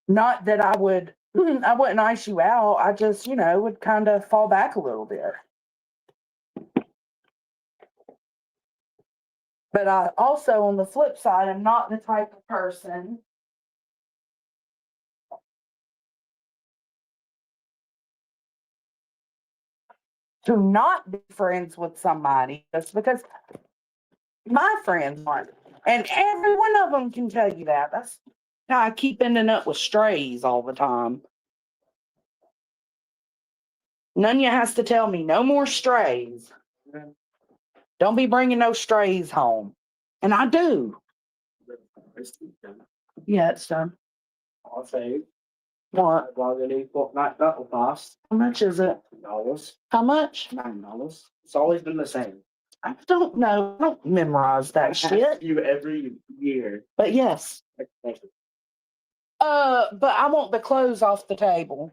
Not that I wouldn't ice you out. I just, would kind of fall back a little bit. But I also, on the flip side, am not the type of person to not be friends with somebody just because my friends aren't. And every one of them can tell you that. That's how I keep ending up with strays all the time. Nunya has to tell me no more strays. Don't be bringing no strays home. And I do. Yeah, it's done. I'll say, What? while they need fortnight battle pass, How much is it? $9. How much? $9. It's always been the same. I don't know. I don't memorize that shit. You every year. But yes. Thank you. But I want the clothes off the table.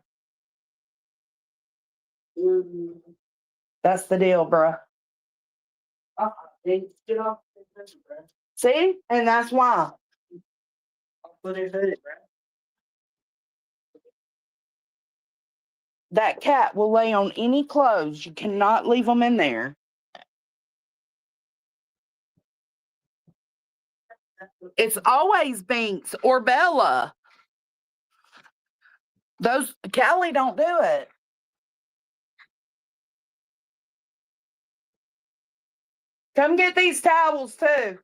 That's the deal, bruh. Get off. See? And that's why. I'll put it in it, bro. That cat will lay on any clothes. You cannot leave them in there. It's always Binks or Bella. Those Callie don't do it. Come get these towels too.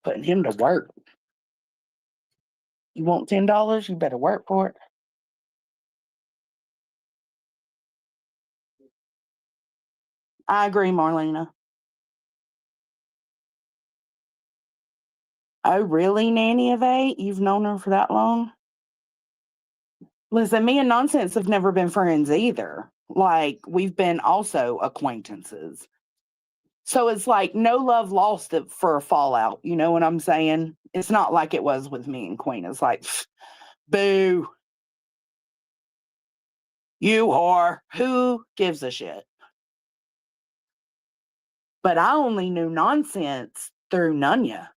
Putting him to work. You want $10? You better work for it. I agree, Marlena. Oh, really, Nanny of 8? You've known her for that long? Listen, me and Nonsense have never been friends either. Like, we've been also acquaintances. So it's like no love lost for a fallout. You know what I'm saying? It's not like it was with me and Queen. It's like, boo. You whore. Who gives a shit? But I only knew Nonsense through Nunya.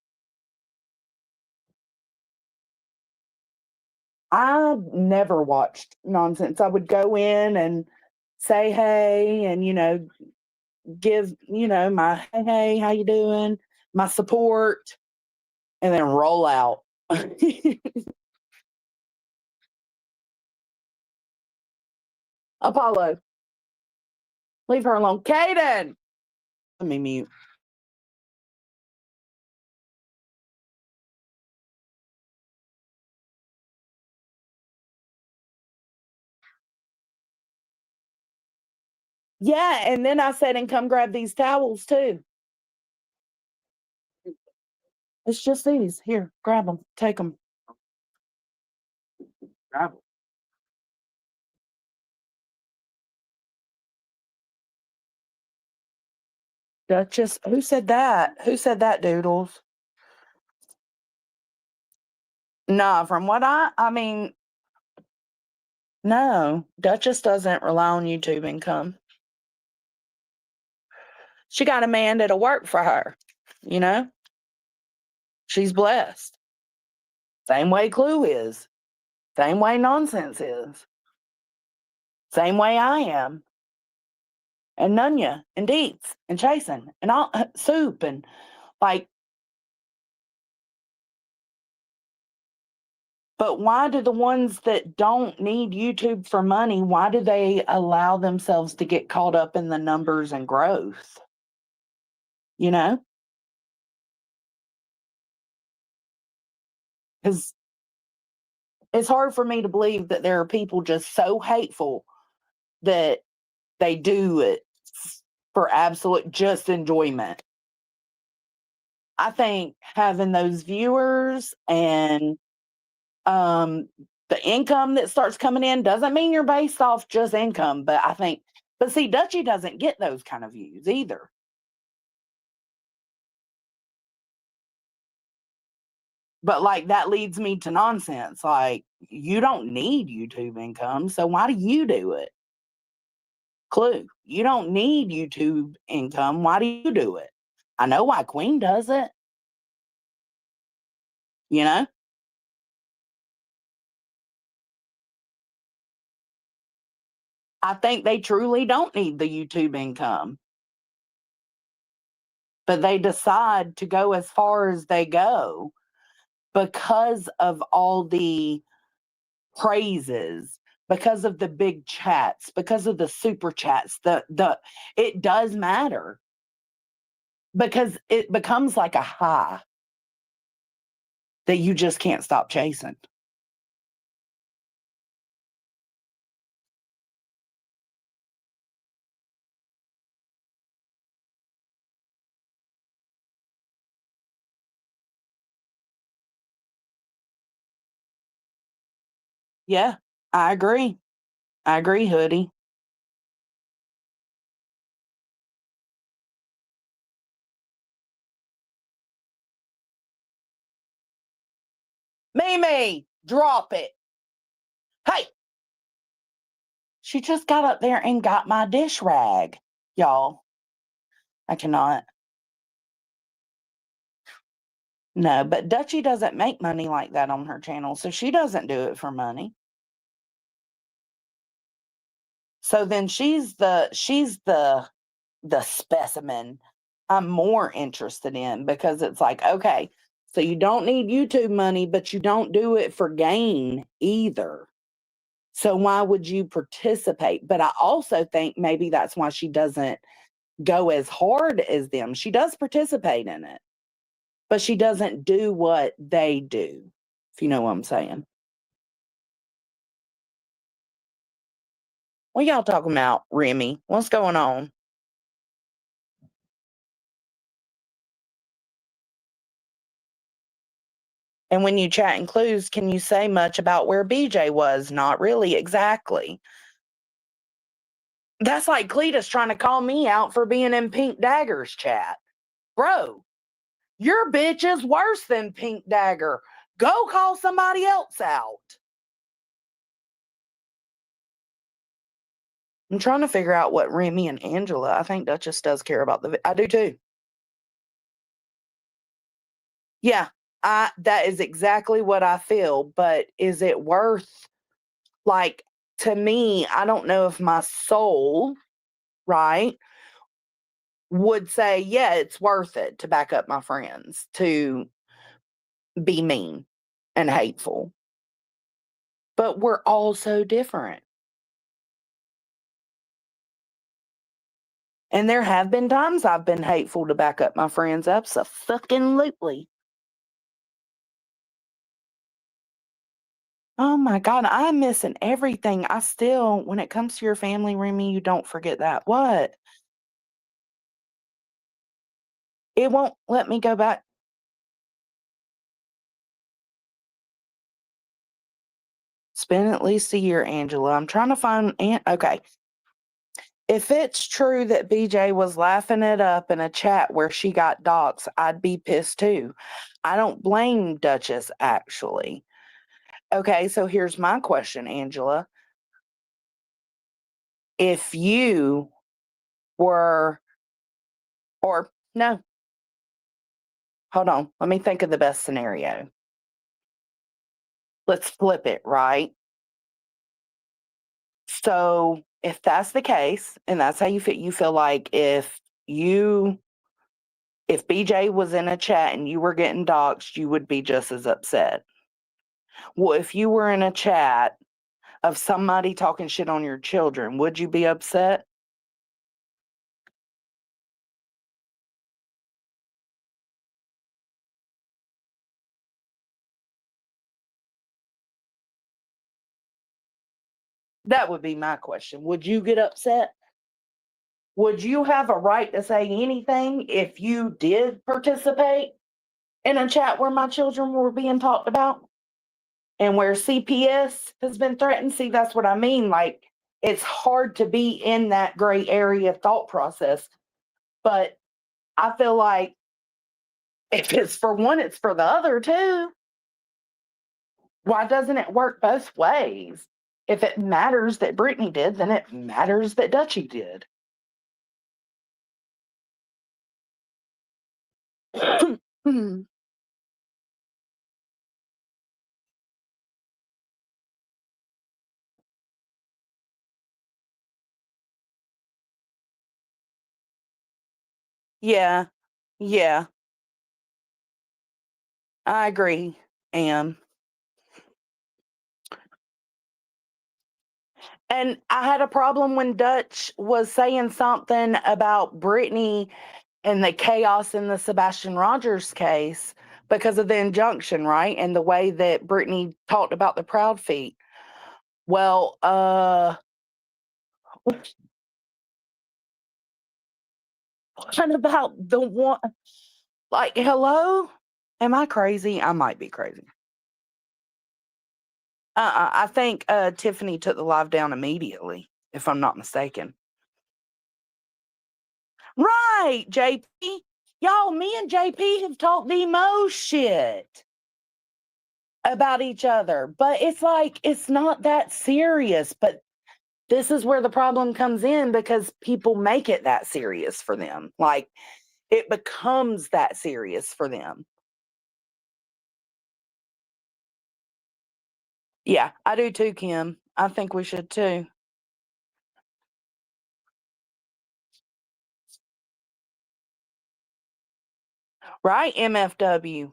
I never watched Nonsense. I would go in and say hey and, give, my hey, how you doing? My support, and then roll out. Apollo, leave her alone. Kaden, let me mute. Yeah, and then I said, and come grab these towels too. It's just these. Here, grab them. Take them. Grab it. Duchess, who said that? Who said that, Doodles? Nah, from what I mean, no, Duchess doesn't rely on YouTube income. She got a man that'll work for her, She's blessed. Same way Clue is. Same way Nonsense is. Same way I am. And Nunya and Deets and Chasen and all Soup and like. But why do the ones that don't need YouTube for money, why do they allow themselves to get caught up in the numbers and growth? Because it's hard for me to believe that there are people just so hateful that they do it for absolute just enjoyment. I think having those viewers and the income that starts coming in doesn't mean you're based off just income, but see, Dutchie doesn't get those kind of views either. But like that leads me to nonsense. Like, you don't need YouTube income, so why do you do it? Clue. You don't need YouTube income. Why do you do it? I know why Queen does it. You know? I think they truly don't need the YouTube income. But they decide to go as far as they go because of all the praises, because of the big chats, because of the super chats. It does matter because it becomes like a high that you just can't stop chasing. Yeah, I agree. I agree, Hoodie. Mimi, drop it. Hey! She just got up there and got my dish rag, y'all. I cannot. No, but Dutchie doesn't make money like that on her channel, so she doesn't do it for money. So then she's the specimen I'm more interested in, because it's like, okay, so you don't need YouTube money, but you don't do it for gain either. So why would you participate? But I also think maybe that's why she doesn't go as hard as them. She does participate in it, but she doesn't do what they do, if you know what I'm saying. What y'all talking about, Remy? What's going on? And when you chat in clues, can you say much about where BJ was? Not really, exactly. That's like Cletus trying to call me out for being in Pink Dagger's chat. Bro, your bitch is worse than Pink Dagger. Go call somebody else out. I'm trying to figure out what Remy and Angela, I think Duchess does care about I do too. Yeah, that is exactly what I feel, but is it worth, like, to me, I don't know if my soul, right, would say, yeah, it's worth it to back up my friends, to be mean and hateful. But we're all so different. And there have been times I've been hateful to back up my friends up, so fucking lootly. Oh my God, I'm missing everything. I still, when it comes to your family, Remy, you don't forget that. What? It won't let me go back. Spend at least a year, Angela. I'm trying to find, okay. If it's true that BJ was laughing it up in a chat where she got doxxed, I'd be pissed too. I don't blame Duchess, actually. Okay, so here's my question, Angela. If you were, or no, hold on, let me think of the best scenario. Let's flip it, right? So if that's the case, and that's how you feel like if BJ was in a chat and you were getting doxxed, you would be just as upset. Well, if you were in a chat of somebody talking shit on your children, would you be upset? That would be my question. Would you get upset? Would you have a right to say anything if you did participate? in a chat where my children were being talked about and where CPS has been threatened. See, that's what I mean. Like, it's hard to be in that gray area thought process. But I feel like if it's for one, it's for the other too. Why doesn't it work both ways? If it matters that Brittany did, then it matters that Dutchie did. Yeah, yeah, I agree, Am. And I had a problem when Dutch was saying something about Brittany and the chaos in the Sebastian Rogers case because of the injunction, right? And the way that Brittany talked about the proud feet. Well, what about the one? Like, hello? Am I crazy? I might be crazy. I think Tiffany took the live down immediately, if I'm not mistaken. Right, JP. Y'all, me and JP have talked the most shit about each other, but it's like, it's not that serious. But this is where the problem comes in because people make it that serious for them. Like, it becomes that serious for them. Yeah, I do too, Kim. I think we should too. Right, MFW.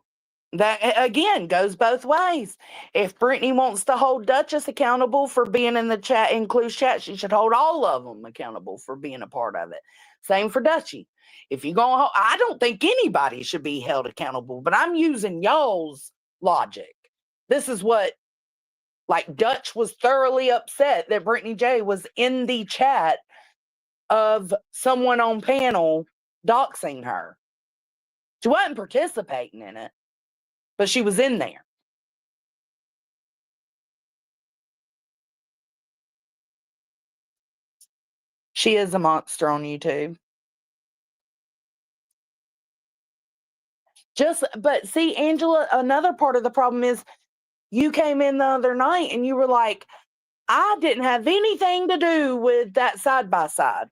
That again goes both ways. If Brittany wants to hold Duchess accountable for being in the chat, includes chat, she should hold all of them accountable for being a part of it. Same for Dutchie. If you're going, I don't think anybody should be held accountable, but I'm using y'all's logic. This is what, like, Dutch was thoroughly upset that Brittany J was in the chat of someone on panel doxing her. She wasn't participating in it, but she was in there. She is a monster on YouTube. But see, Angela, another part of the problem is you came in the other night and you were like, I didn't have anything to do with that side by side.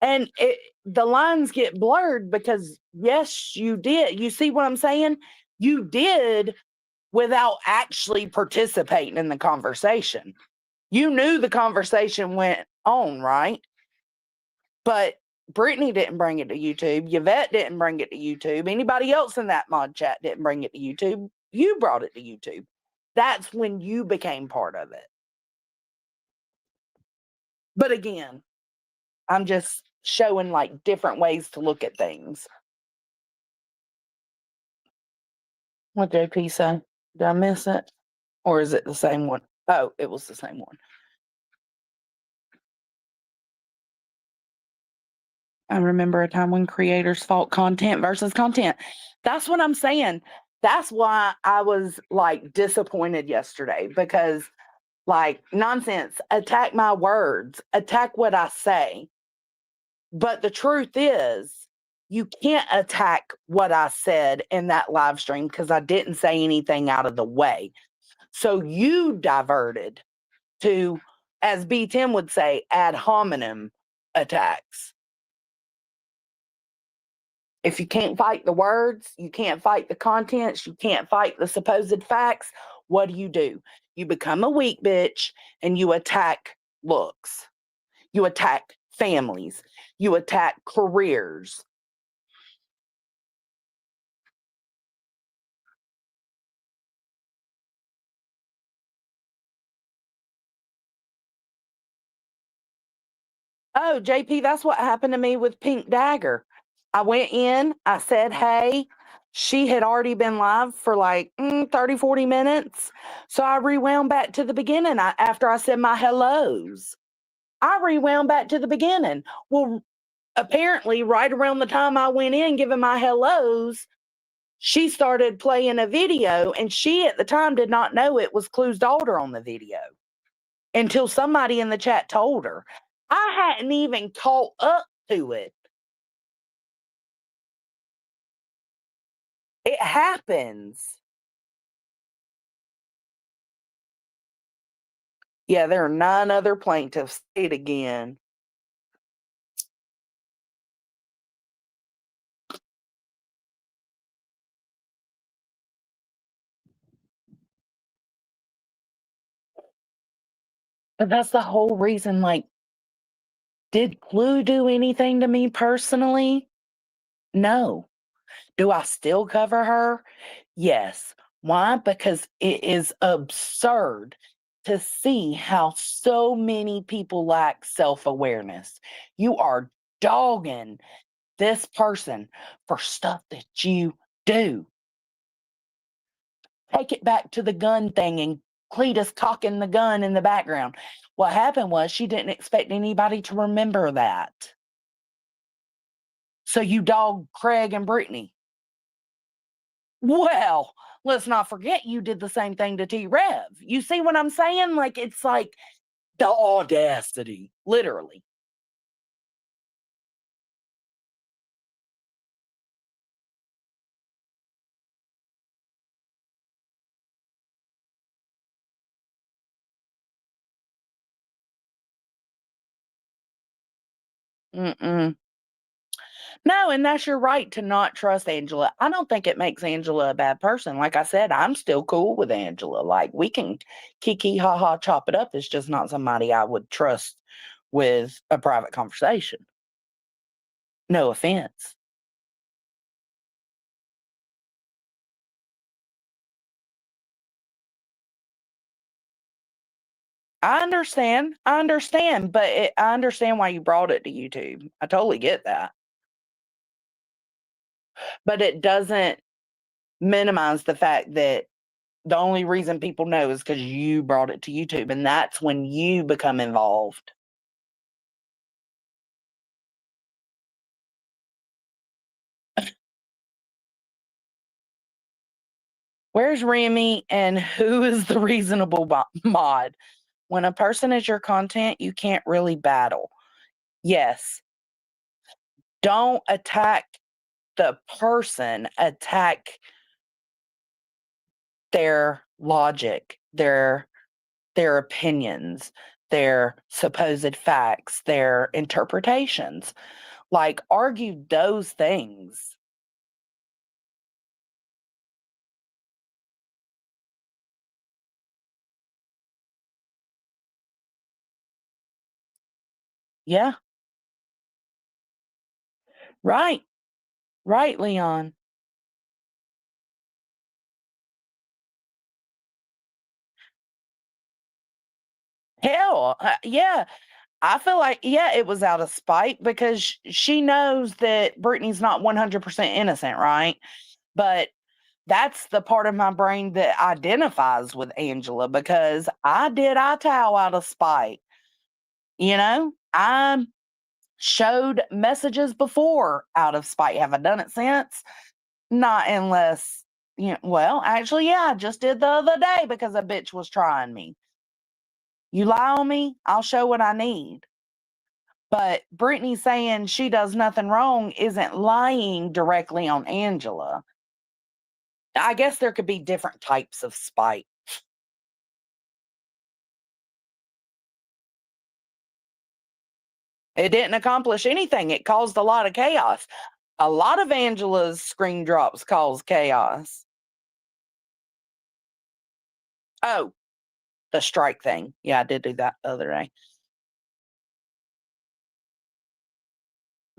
And the lines get blurred because, yes, you did. You see what I'm saying? You did without actually participating in the conversation. You knew the conversation went on, right? But Brittany didn't bring it to YouTube. Yvette didn't bring it to YouTube. Anybody else in that mod chat didn't bring it to YouTube. You brought it to YouTube. That's when you became part of it. But again, I'm just showing like different ways to look at things. What did JP say? Did I miss it? Or is it the same one? Oh, it was the same one. I remember a time when creators fought content versus content. That's what I'm saying. That's why I was like disappointed yesterday because, like, nonsense, attack my words, attack what I say. But the truth is, you can't attack what I said in that live stream because I didn't say anything out of the way. So you diverted to, as B10 would say, ad hominem attacks. If you can't fight the words, you can't fight the contents, you can't fight the supposed facts, what do? You become a weak bitch and you attack looks. You attack families. You attack careers. Oh, JP, that's what happened to me with Pink Dagger. I went in, I said, hey, she had already been live for like 30, 40 minutes. So I rewound back to the beginning after I said my hellos. I rewound back to the beginning. Well, apparently, right around the time I went in giving my hellos, she started playing a video, and she at the time did not know it was Clue's daughter on the video until somebody in the chat told her. I hadn't even caught up to it. It happens. Yeah, there are 9 other plaintiffs. Say it again. But that's the whole reason, like, did Clue do anything to me personally? No. Do I still cover her? Yes. Why? Because it is absurd to see how so many people lack self awareness. You are dogging this person for stuff that you do. Take it back to the gun thing and Cletus cocking the gun in the background. What happened was she didn't expect anybody to remember that. So you dog Craig and Brittany. Well, let's not forget you did the same thing to T Rev. You see what I'm saying? Like, it's like the audacity, literally. Mm-mm. No, and that's your right to not trust Angela. I don't think it makes Angela a bad person. Like I said, I'm still cool with Angela. Like, we can kiki, ha ha, chop it up. It's just not somebody I would trust with a private conversation. No offense. I understand, but I understand why you brought it to YouTube. I totally get that. But it doesn't minimize the fact that the only reason people know is because you brought it to YouTube, and that's when you become involved. Where's Remy and who is the reasonable mod? When a person is your content, you can't really battle. Yes. Don't attack the person, attack their logic, their opinions, their supposed facts, their interpretations. Like, argue those things. Yeah. Right. Right, Leon. Hell, yeah. I feel like, yeah, it was out of spite because she knows that Brittany's not 100% innocent, right? But that's the part of my brain that identifies with Angela because I did towel out of spite. You know, I showed messages before out of spite. Have I done it since? Not unless, you know, well, actually, yeah, I just did the other day because a bitch was trying me. You lie on me, I'll show what I need. But Brittany saying she does nothing wrong isn't lying directly on Angela. I guess there could be different types of spite. It didn't accomplish anything. It caused a lot of chaos. A lot of Angela's screen drops caused chaos. Oh, the strike thing. Yeah, I did do that the other day.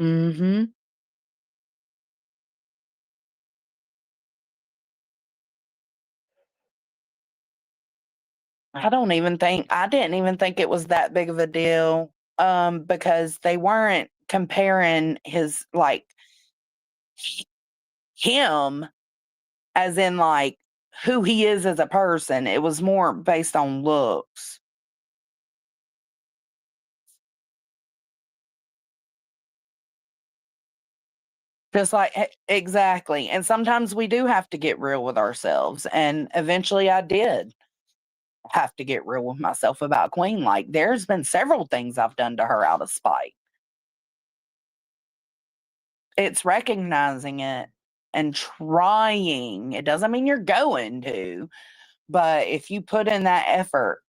Mm-hmm. I didn't even think it was that big of a deal. Because they weren't comparing his, like, him as in, like, who he is as a person. It was more based on looks. Just like exactly. And sometimes we do have to get real with ourselves. And eventually I did have to get real with myself about Queen. Like there's been several things I've done to her out of spite. It's recognizing it and trying. It doesn't mean you're going to, but if you put in that effort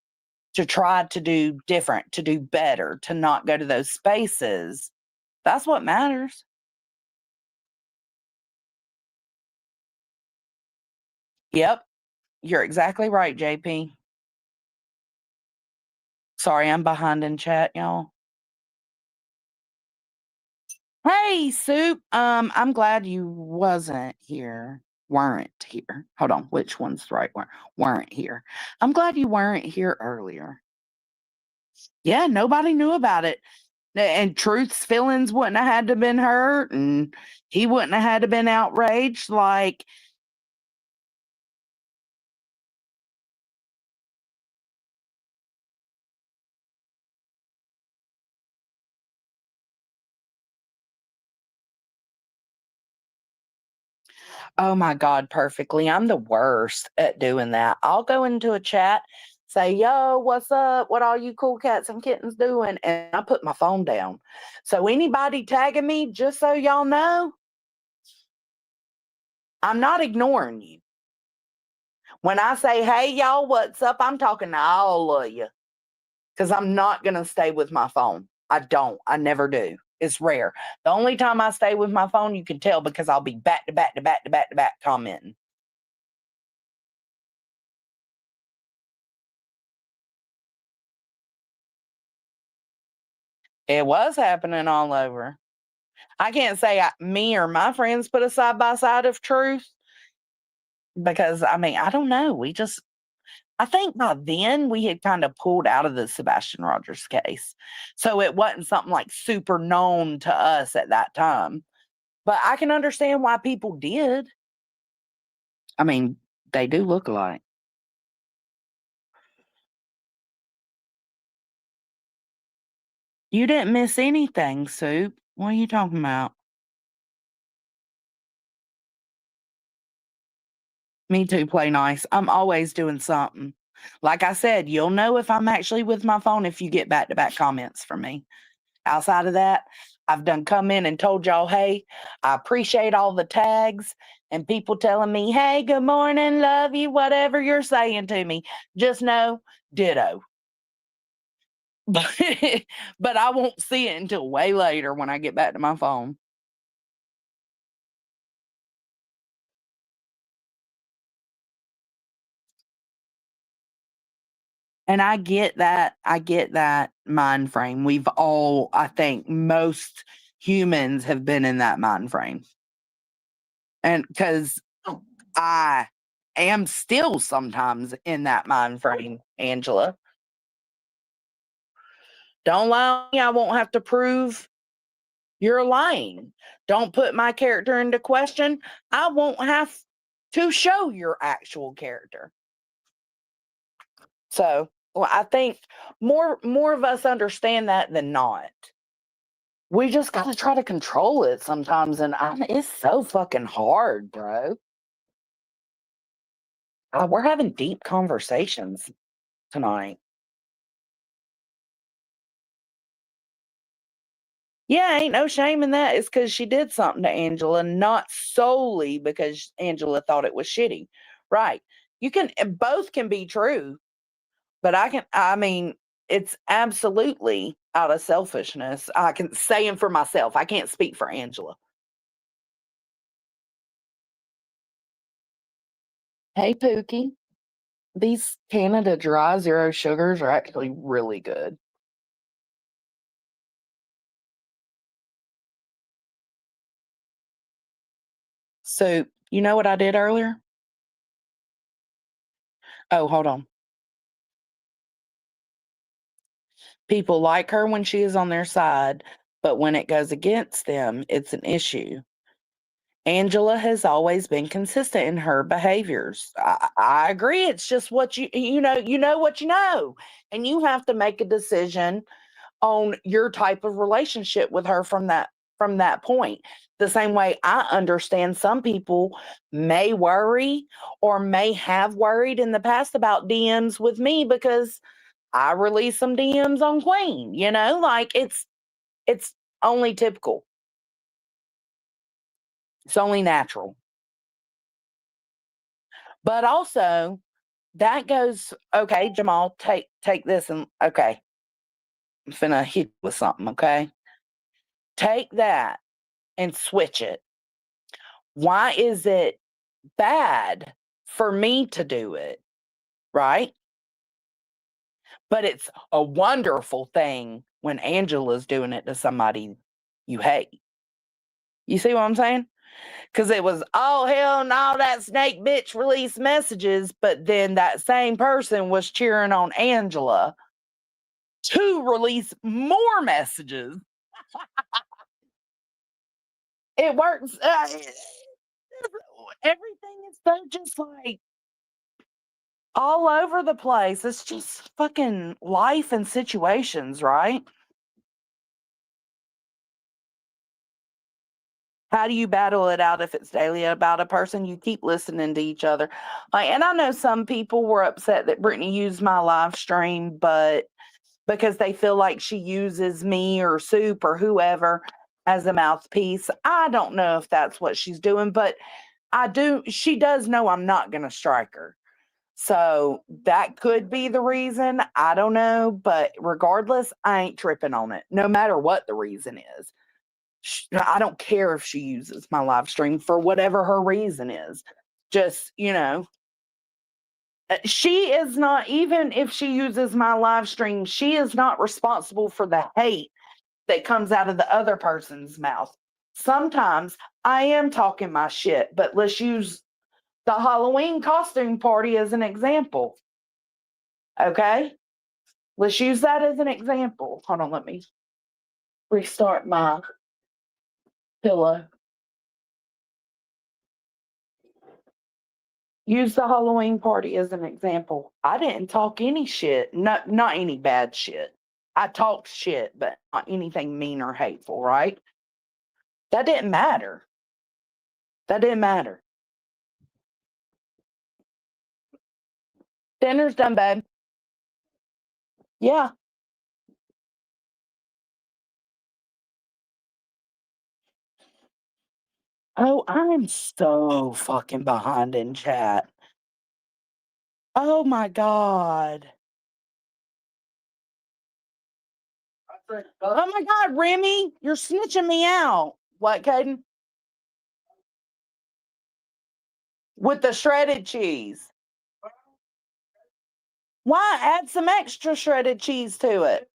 to try to do different, to do better, to not go to those spaces, that's what matters. Yep, you're exactly right, JP. Sorry, I'm behind in chat, y'all. Hey, Soup. I'm glad you wasn't here. Weren't here. Hold on, which one's the right one? Weren't here. I'm glad you weren't here earlier. Yeah, nobody knew about it. And Truth's feelings wouldn't have had to been hurt, and he wouldn't have had to been outraged. Like, oh my God, perfectly. I'm the worst at doing that. I'll go into a chat, say, yo, what's up? What all you cool cats and kittens doing? And I put my phone down. So anybody tagging me, just so y'all know, I'm not ignoring you. When I say, hey, y'all, what's up? I'm talking to all of you because I'm not going to stay with my phone. I don't. I never do. It's rare. The only time I stay with my phone, you can tell because I'll be back to back to back to back to back commenting. It was happening all over. I can't say me or my friends put a side by side of Truth because, I mean, I don't know. I think by then we had kind of pulled out of the Sebastian Rogers case. So it wasn't something like super known to us at that time. But I can understand why people did. I mean, they do look alike. You didn't miss anything, Soup. What are you talking about? Me too, play nice. I'm always doing something. Like I said, you'll know if I'm actually with my phone if you get back to back comments from me. Outside of that, I've done come in and told y'all, hey, I appreciate all the tags and people telling me, hey, good morning, love you, whatever you're saying to me. Just know, ditto. But I won't see it until way later when I get back to my phone. And I get that. I get that mind frame. We've all, I think, most humans have been in that mind frame. And because I am still sometimes in that mind frame, Angela. Don't lie, I won't have to prove you're lying. Don't put my character into question. I won't have to show your actual character. So, well, I think more of us understand that than not. We just got to try to control it sometimes, and it's so fucking hard, bro. We're having deep conversations tonight. Yeah, ain't no shame in that. It's because she did something to Angela, not solely because Angela thought it was shitty. Right. You can, both can be true, but I mean, it's absolutely out of selfishness. I can say for myself. I can't speak for Angela. Hey, Pookie. These Canada Dry Zero Sugars are actually really good. So, you know what I did earlier? Oh, hold on. People like her when she is on their side, but when it goes against them, it's an issue. Angela has always been consistent in her behaviors. I agree. It's just what you know what you know, and you have to make a decision on your type of relationship with her from that from that point. The same way I understand some people may worry or may have worried in the past about DMs with me because I release some DMs on Queen, like it's only typical. It's only natural. But also that goes, okay, Jamal, take this and okay. I'm finna hit you with something, okay? Take that and switch it. Why is it bad for me to do it? Right? But it's a wonderful thing when Angela's doing it to somebody you hate. You see what I'm saying? Because it was, oh, hell no, that snake bitch released messages. But then that same person was cheering on Angela to release more messages. It works. Everything is so just like all over the place. It's just fucking life and situations, right? How do you battle it out if it's daily about a person? You keep listening to each other. And I know some people were upset that Brittany used my live stream, but because they feel like she uses me or Soup or whoever as a mouthpiece. I don't know if that's what she's doing, but she does know I'm not going to strike her. So that could be the reason. I don't know. But regardless, I ain't tripping on it, no matter what the reason is. I don't care if she uses my live stream for whatever her reason is. Just, she is not, even if she uses my live stream, she is not responsible for the hate that comes out of the other person's mouth. Sometimes I am talking my shit, but let's use the Halloween costume party as an example. Okay? Let's use that as an example. Hold on, let me restart my pillow. Use the Halloween party as an example. I didn't talk any shit, not any bad shit. I talked shit, but not anything mean or hateful, right? That didn't matter. That didn't matter. Dinner's done, babe. Yeah. Oh, I'm so fucking behind in chat. Oh my God. Oh my God, Remy, you're snitching me out. What, Caden? With the shredded cheese. Why? Add some extra shredded cheese to it.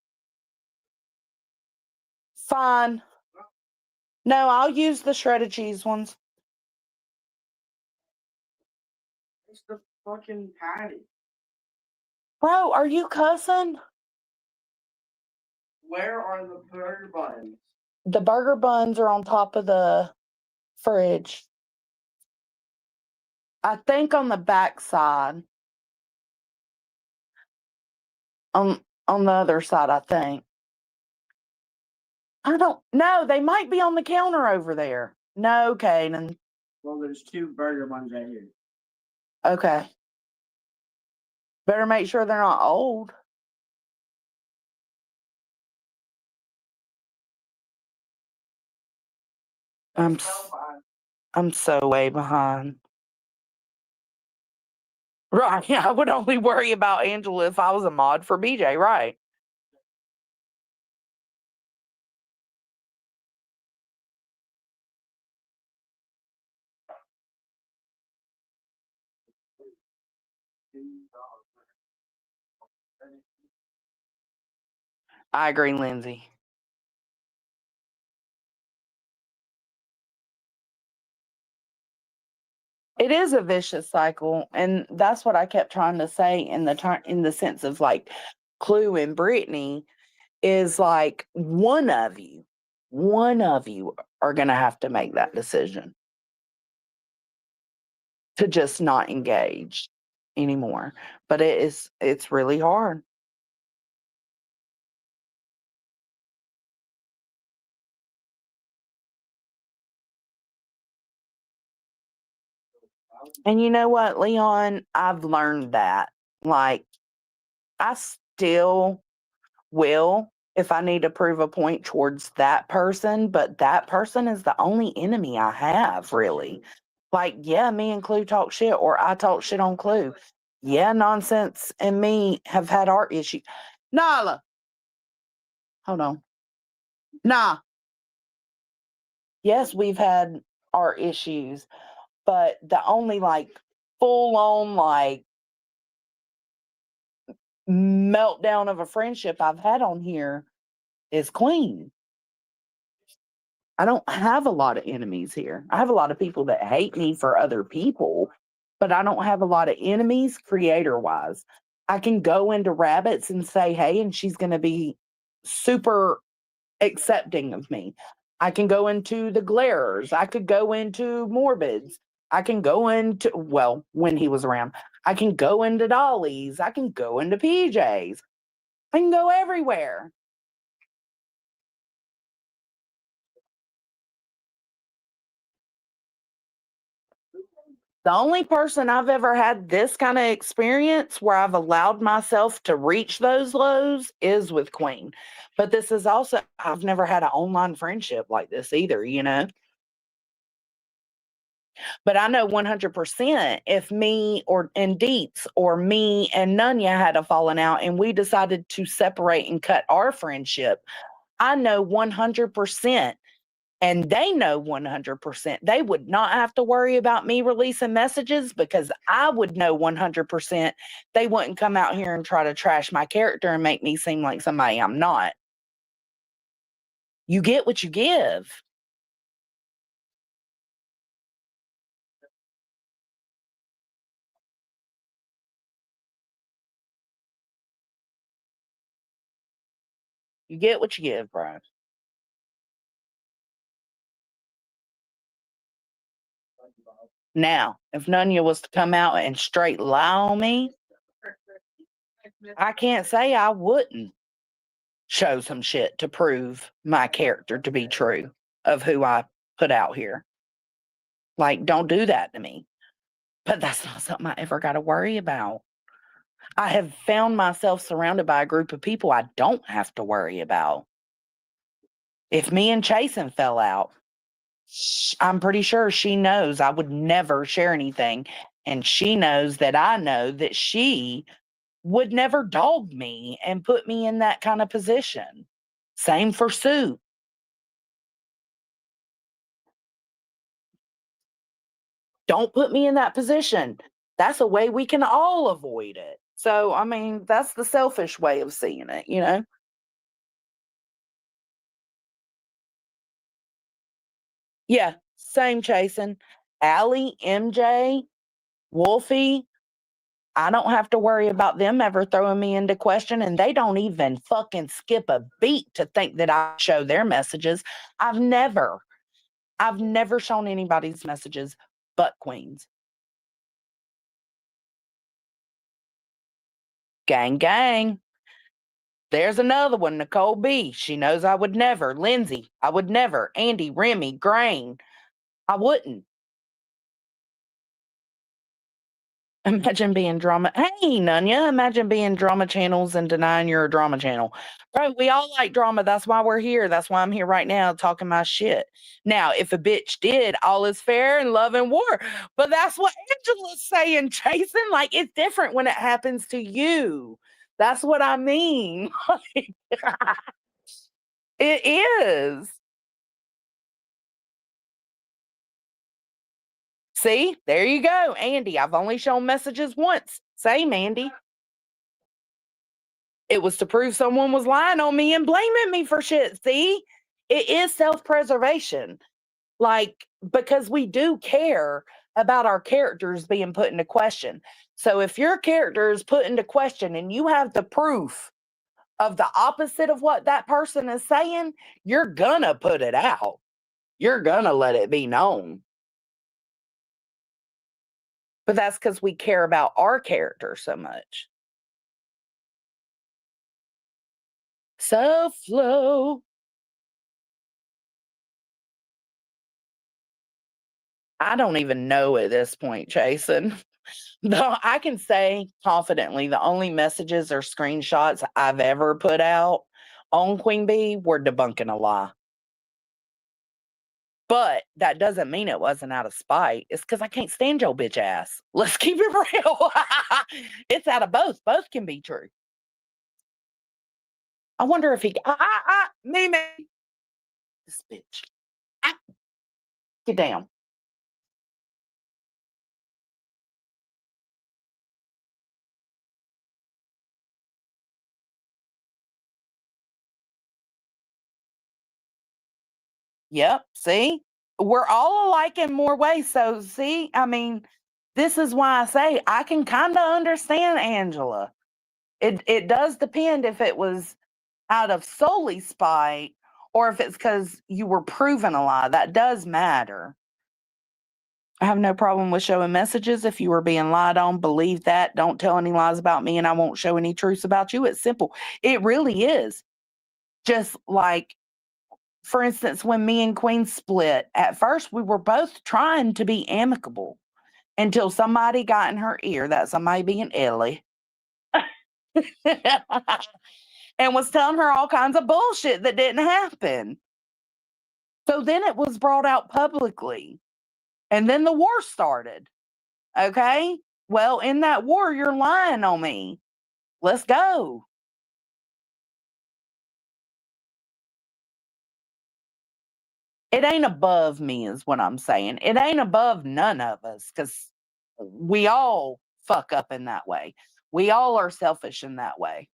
Fine. No, I'll use the shredded cheese ones. It's the fucking patty. Bro, are you cussing? Where are the burger buns? The burger buns are on top of the fridge. I think on the back side. On the other side, I think. I don't know. They might be on the counter over there. No, Kanan. Well, there's 2 burger buns right here. Okay. Better make sure they're not old. I'm so way behind. Right. Yeah, I would only worry about Angela if I was a mod for BJ, right? I agree, Lindsay. It is a vicious cycle, and that's what I kept trying to say in the sense of like Clue and Brittany is like one of you are going to have to make that decision to just not engage anymore. But it's really hard. And you know what, Leon? I've learned that. Like, I still will if I need to prove a point towards that person, but that person is the only enemy I have, really. Like, yeah, me and Clue talk shit, or I talk shit on Clue. Yeah, Nonsense and me have had our issue. Nala, hold on. Nah, yes, we've had our issues, but the only like full on like meltdown of a friendship I've had on here is Queen. I don't have a lot of enemies here. I have a lot of people that hate me for other people, but I don't have a lot of enemies creator wise. I can go into Rabbits and say, hey, and she's going to be super accepting of me. I can go into the Glarers. I could go into Morbids. I can go into, well, when he was around, I can go into Dollies. I can go into PJs. I can go everywhere. The only person I've ever had this kind of experience where I've allowed myself to reach those lows is with Queen. But this is also, I've never had an online friendship like this either, you know? But I know 100% if me or and Deets or me and Nunya had a falling out and we decided to separate and cut our friendship, I know 100%. And they know 100%. They would not have to worry about me releasing messages because I would know 100% they wouldn't come out here and try to trash my character and make me seem like somebody I'm not. You get what you give. You get what you give, bro. Now, if Nunya was to come out and straight lie on me, I can't say I wouldn't show some shit to prove my character to be true of who I put out here. Like, don't do that to me. But that's not something I ever got to worry about. I have found myself surrounded by a group of people I don't have to worry about. If me and Chasen fell out, I'm pretty sure she knows I would never share anything. And she knows that I know that she would never dog me and put me in that kind of position. Same for Sue. Don't put me in that position. That's a way we can all avoid it. So, I mean, that's the selfish way of seeing it, you know? Yeah, same Chasen. Allie, MJ, Wolfie, I don't have to worry about them ever throwing me into question, and they don't even fucking skip a beat to think that I show their messages. I've never, I've never shown anybody's messages but Queen's. Gang, gang. There's another one, Nicole B. She knows I would never. Lindsay, I would never. Andy, Remy, Grain, I wouldn't. Imagine being drama. Hey, Nunya, imagine being drama channels and denying you're a drama channel. Bro, we all like drama. That's why we're here. That's why I'm here right now talking my shit. Now, if a bitch did, all is fair in love and war. But that's what Angela's saying, Jason. Like, it's different when it happens to you. That's what I mean. It is. See, there you go, Andy. I've only shown messages once. Same, Andy. It was to prove someone was lying on me and blaming me for shit. See, it is self preservation. Like, because we do care about our characters being put into question. So if your character is put into question and you have the proof of the opposite of what that person is saying, you're gonna put it out. You're gonna let it be known. But that's because we care about our character so much. Self flow. I don't even know at this point, Jason. No, I can say confidently the only messages or screenshots I've ever put out on Queen Bee were debunking a lie. But that doesn't mean it wasn't out of spite. It's because I can't stand your bitch ass. Let's keep it real. It's out of both. Both can be true. I wonder if he me. This bitch. Ah, get down. Yep. See? We're all alike in more ways. So see, I mean, this is why I say I can kind of understand Angela. It does depend if it was out of solely spite or if it's because you were proven a lie. That does matter. I have no problem with showing messages. If you were being lied on, believe that. Don't tell any lies about me and I won't show any truths about you. It's simple. It really is. Just like, for instance, when me and Queen split, at first we were both trying to be amicable until somebody got in her ear, that somebody being Ellie, and was telling her all kinds of bullshit that didn't happen. So then it was brought out publicly. And then the war started. Okay? Well, in that war, you're lying on me. Let's go. It ain't above me, is what I'm saying. It ain't above none of us because we all fuck up in that way. We all are selfish in that way.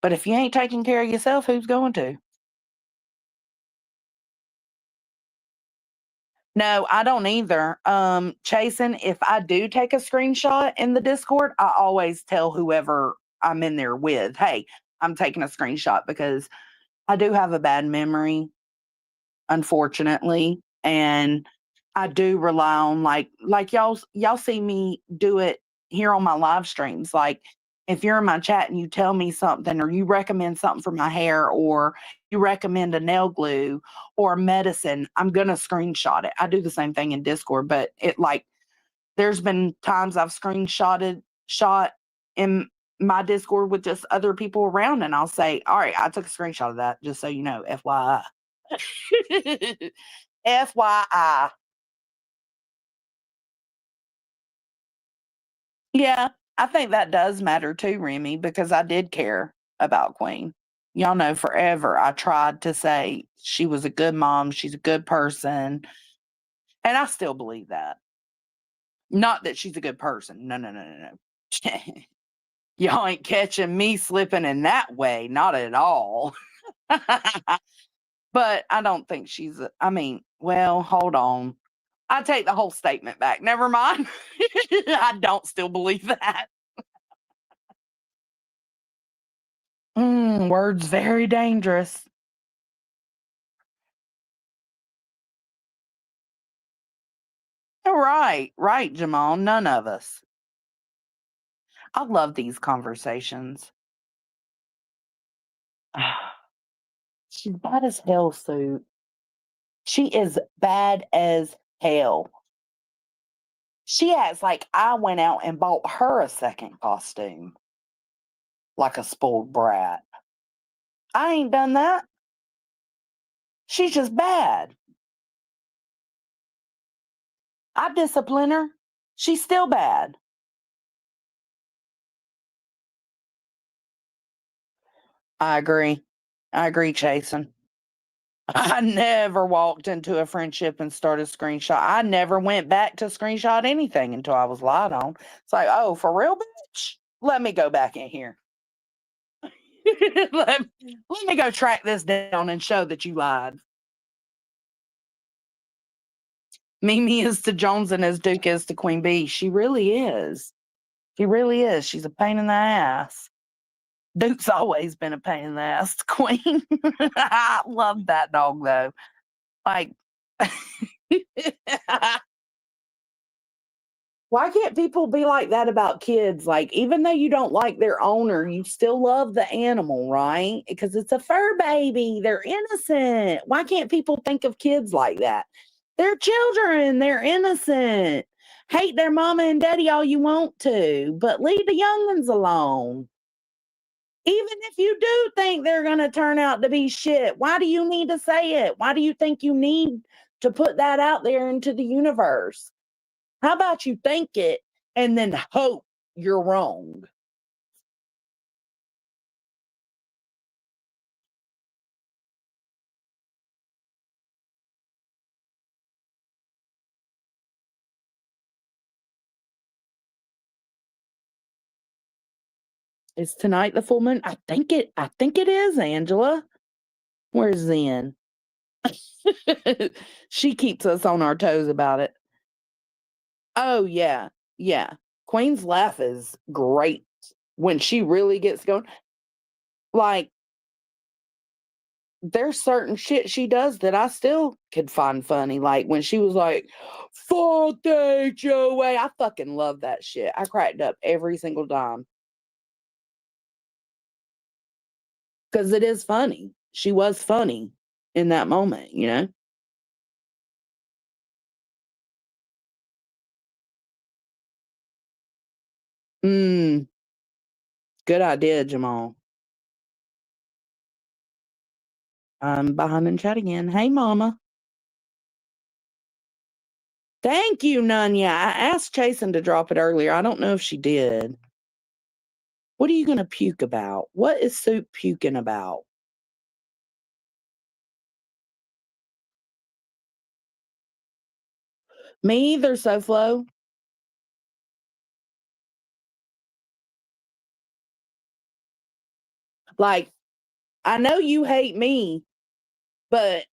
But if you ain't taking care of yourself, who's going to? No, I don't either. Chasen, if I do take a screenshot in the Discord, I always tell whoever I'm in there with, hey, I'm taking a screenshot because I do have a bad memory, unfortunately. And I do rely on like y'all see me do it here on my live streams. Like if you're in my chat and you tell me something or you recommend something for my hair or you recommend a nail glue or medicine, I'm gonna screenshot it. I do the same thing in Discord, but it like there's been times I've shot in my Discord with just other people around and I'll say, all right, I took a screenshot of that, just so you know, FYI. FYI. Yeah, I think that does matter too, Remy, because I did care about Queen. Y'all know forever I tried to say she was a good mom, she's a good person, and I still believe that. Not that she's a good person. No, no, no, no, no. Y'all ain't catching me slipping in that way, not at all. But I don't think I mean, well, hold on. I take the whole statement back. Never mind. I don't still believe that. Words very dangerous. Right, right, Jamal. None of us. I love these conversations. She's bad as hell, Sue. She is bad as hell. She acts like I went out and bought her a second costume. Like a spoiled brat. I ain't done that. She's just bad. I discipline her. She's still bad. I agree. I agree, Chasen. I never walked into a friendship and started screenshot. I never went back to screenshot anything until I was lied on. It's like, oh, for real, bitch? Let me go back in here. let me go track this down and show that you lied. Mimi is to Jones and as Duke is to Queen Bee. She really is. She really is. She's a pain in the ass. Duke's always been a pain in the ass to Queen. I love that dog though. Like why can't people be like that about kids? Like, even though you don't like their owner, you still love the animal, right? Because it's a fur baby. They're innocent. Why can't people think of kids like that? They're children. They're innocent. Hate their mama and daddy all you want to, but leave the young ones alone. Even if you do think they're going to turn out to be shit, why do you need to say it? Why do you think you need to put that out there into the universe? How about you think it and then hope you're wrong? Is tonight the full moon? I think it is, Angela. Where's Zen? She keeps us on our toes about it. Oh yeah. Yeah. Queen's laugh is great when she really gets going. Like, there's certain shit she does that I still could find funny. Like when she was like, fuck that Joey. I fucking love that shit. I cracked up every single time. Because it is funny. She was funny in that moment, you know? Mm, good idea, Jamal. I'm behind in chat again. Hey, Mama. Thank you, Nunya. I asked Chasen to drop it earlier. I don't know if she did. What are you going to puke about? What is Soup puking about? Me either, SoFlo. Like, I know you hate me, but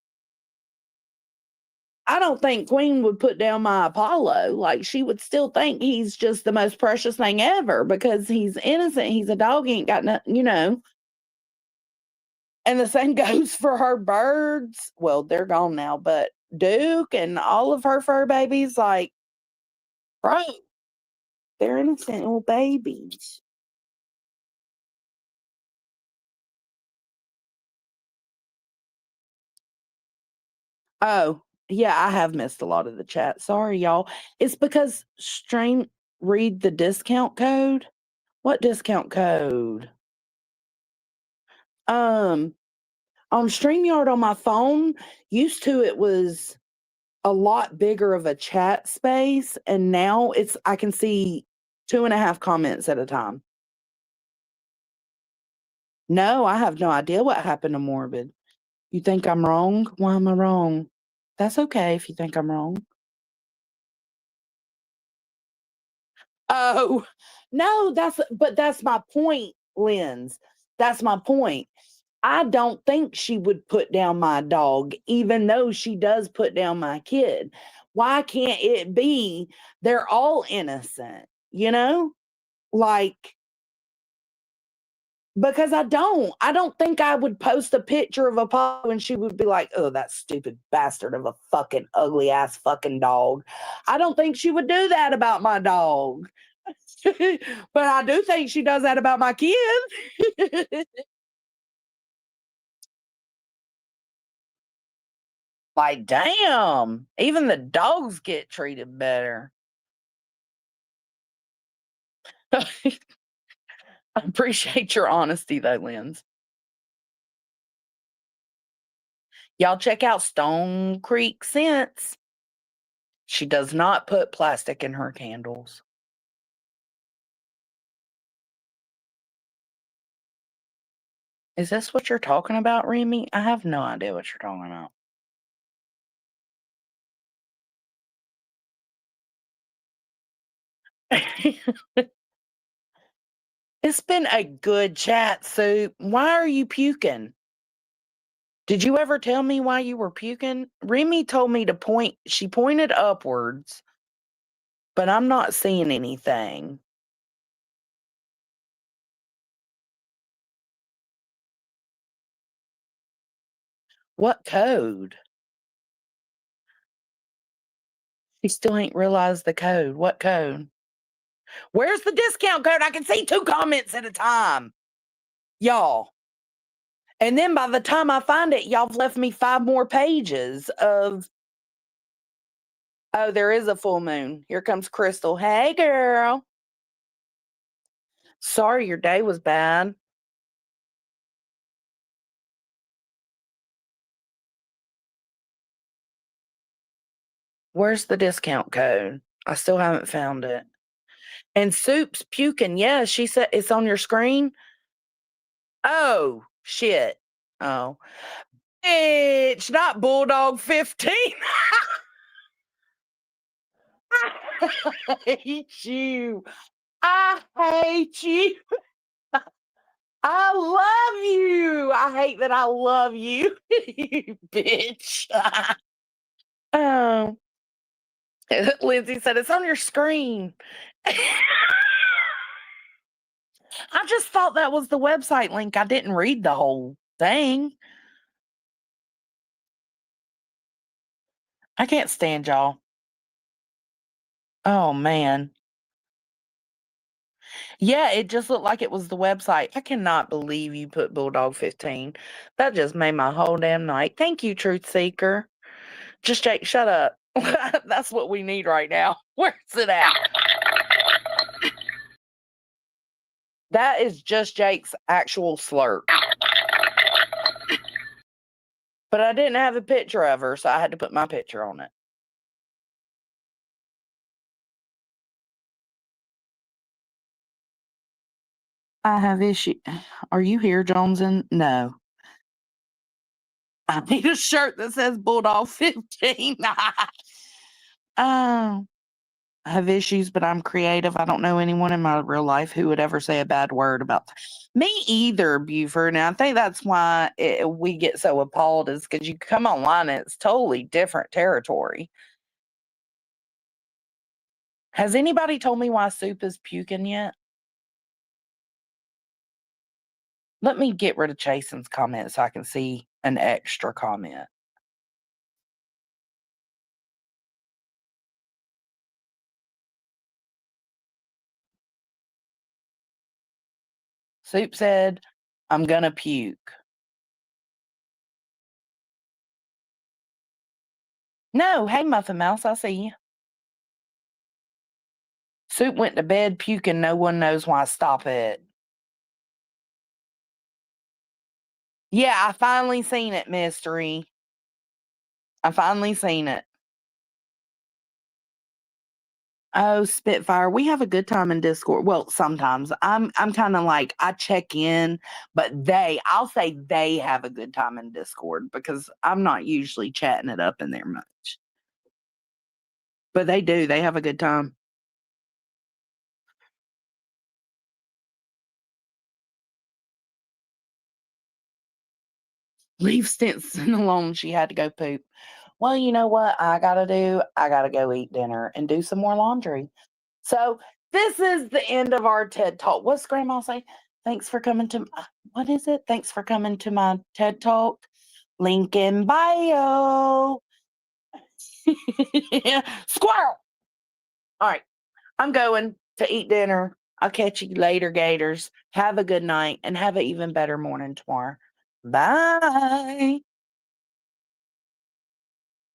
I don't think Queen would put down my Apollo. Like, she would still think he's just the most precious thing ever because he's innocent. He's a dog. He ain't got nothing, you know. And the same goes for her birds. Well, they're gone now, but Duke and all of her fur babies, like, bro, they're innocent little babies. Oh, yeah, I have missed a lot of the chat. Sorry, y'all. It's because Stream read the discount code. What discount code? On StreamYard on my phone, used to it was a lot bigger of a chat space, and now I can see 2.5 comments at a time. No, I have no idea what happened to Morbid. You think I'm wrong? Why am I wrong? That's okay if you think I'm wrong. Oh, no, that's my point, Lens. That's my point. I don't think she would put down my dog, even though she does put down my kid. Why can't it be they're all innocent, you know? Like, because I don't think I would post a picture of Apollo and she would be like, oh, that stupid bastard of a fucking ugly ass fucking dog. I don't think she would do that about my dog. But I do think she does that about my kid. Like, damn, even the dogs get treated better. I appreciate your honesty, though, Lens. Y'all check out Stone Creek Scents. She does not put plastic in her candles. Is this what you're talking about, Remy? I have no idea what you're talking about. It's been a good chat, Soup. Why are you puking? Did you ever tell me why you were puking? Remy told me to point. She pointed upwards, but I'm not seeing anything. What code? She still ain't realized the code. What code? Where's the discount code? I can see 2 comments at a time. Y'all. And then by the time I find it, y'all have left me 5 more pages of Oh, there is a full moon. Here comes Crystal. Hey, girl. Sorry your day was bad. Where's the discount code? I still haven't found it. And Soup's puking. Yeah, she said it's on your screen. Oh, shit. Oh. Bitch, not Bulldog 15. I hate you. I hate you. I love you. I hate that I love you, you bitch. Oh, Lindsay said it's on your screen. I just thought that was the website link. I didn't read the whole thing. I can't stand y'all. Oh, man. Yeah, it just looked like it was the website. I cannot believe you put Bulldog 15. That just made my whole damn night. Thank you, Truth Seeker. Just Jake, shut up. That's what we need right now. Where's it at? That is just Jake's actual slurp. But I didn't have a picture of her, so I had to put my picture on it. I have issue. Are you here, Joneson? No. I need a shirt that says Bulldog 15. I have issues, but I'm creative. I don't know anyone in my real life who would ever say a bad word about me either, Buford. And I think that's why we get so appalled, is because you come online and it's totally different territory. Has anybody told me why Soup is puking yet? Let me get rid of Chasen's comment so I can see an extra comment. Soup said, I'm gonna puke. No, hey, Muffin Mouse, I see you. Soup went to bed puking. No one knows why. Stop it. Yeah, I finally seen it, Mystery. I finally seen it. Oh, Spitfire, we have a good time in Discord. Well, sometimes I'm kind of like, I check in, but I'll say they have a good time in Discord because I'm not usually chatting it up in there much. But they do. They have a good time. Leave Stinson alone. She had to go poop. Well, you know what I gotta do? I gotta go eat dinner and do some more laundry. So this is the end of our TED Talk. What's Grandma say? Thanks for coming to what is it? Thanks for coming to my TED Talk. Link in bio. Squirrel. All right. I'm going to eat dinner. I'll catch you later, Gators. Have a good night and have an even better morning tomorrow. Bye.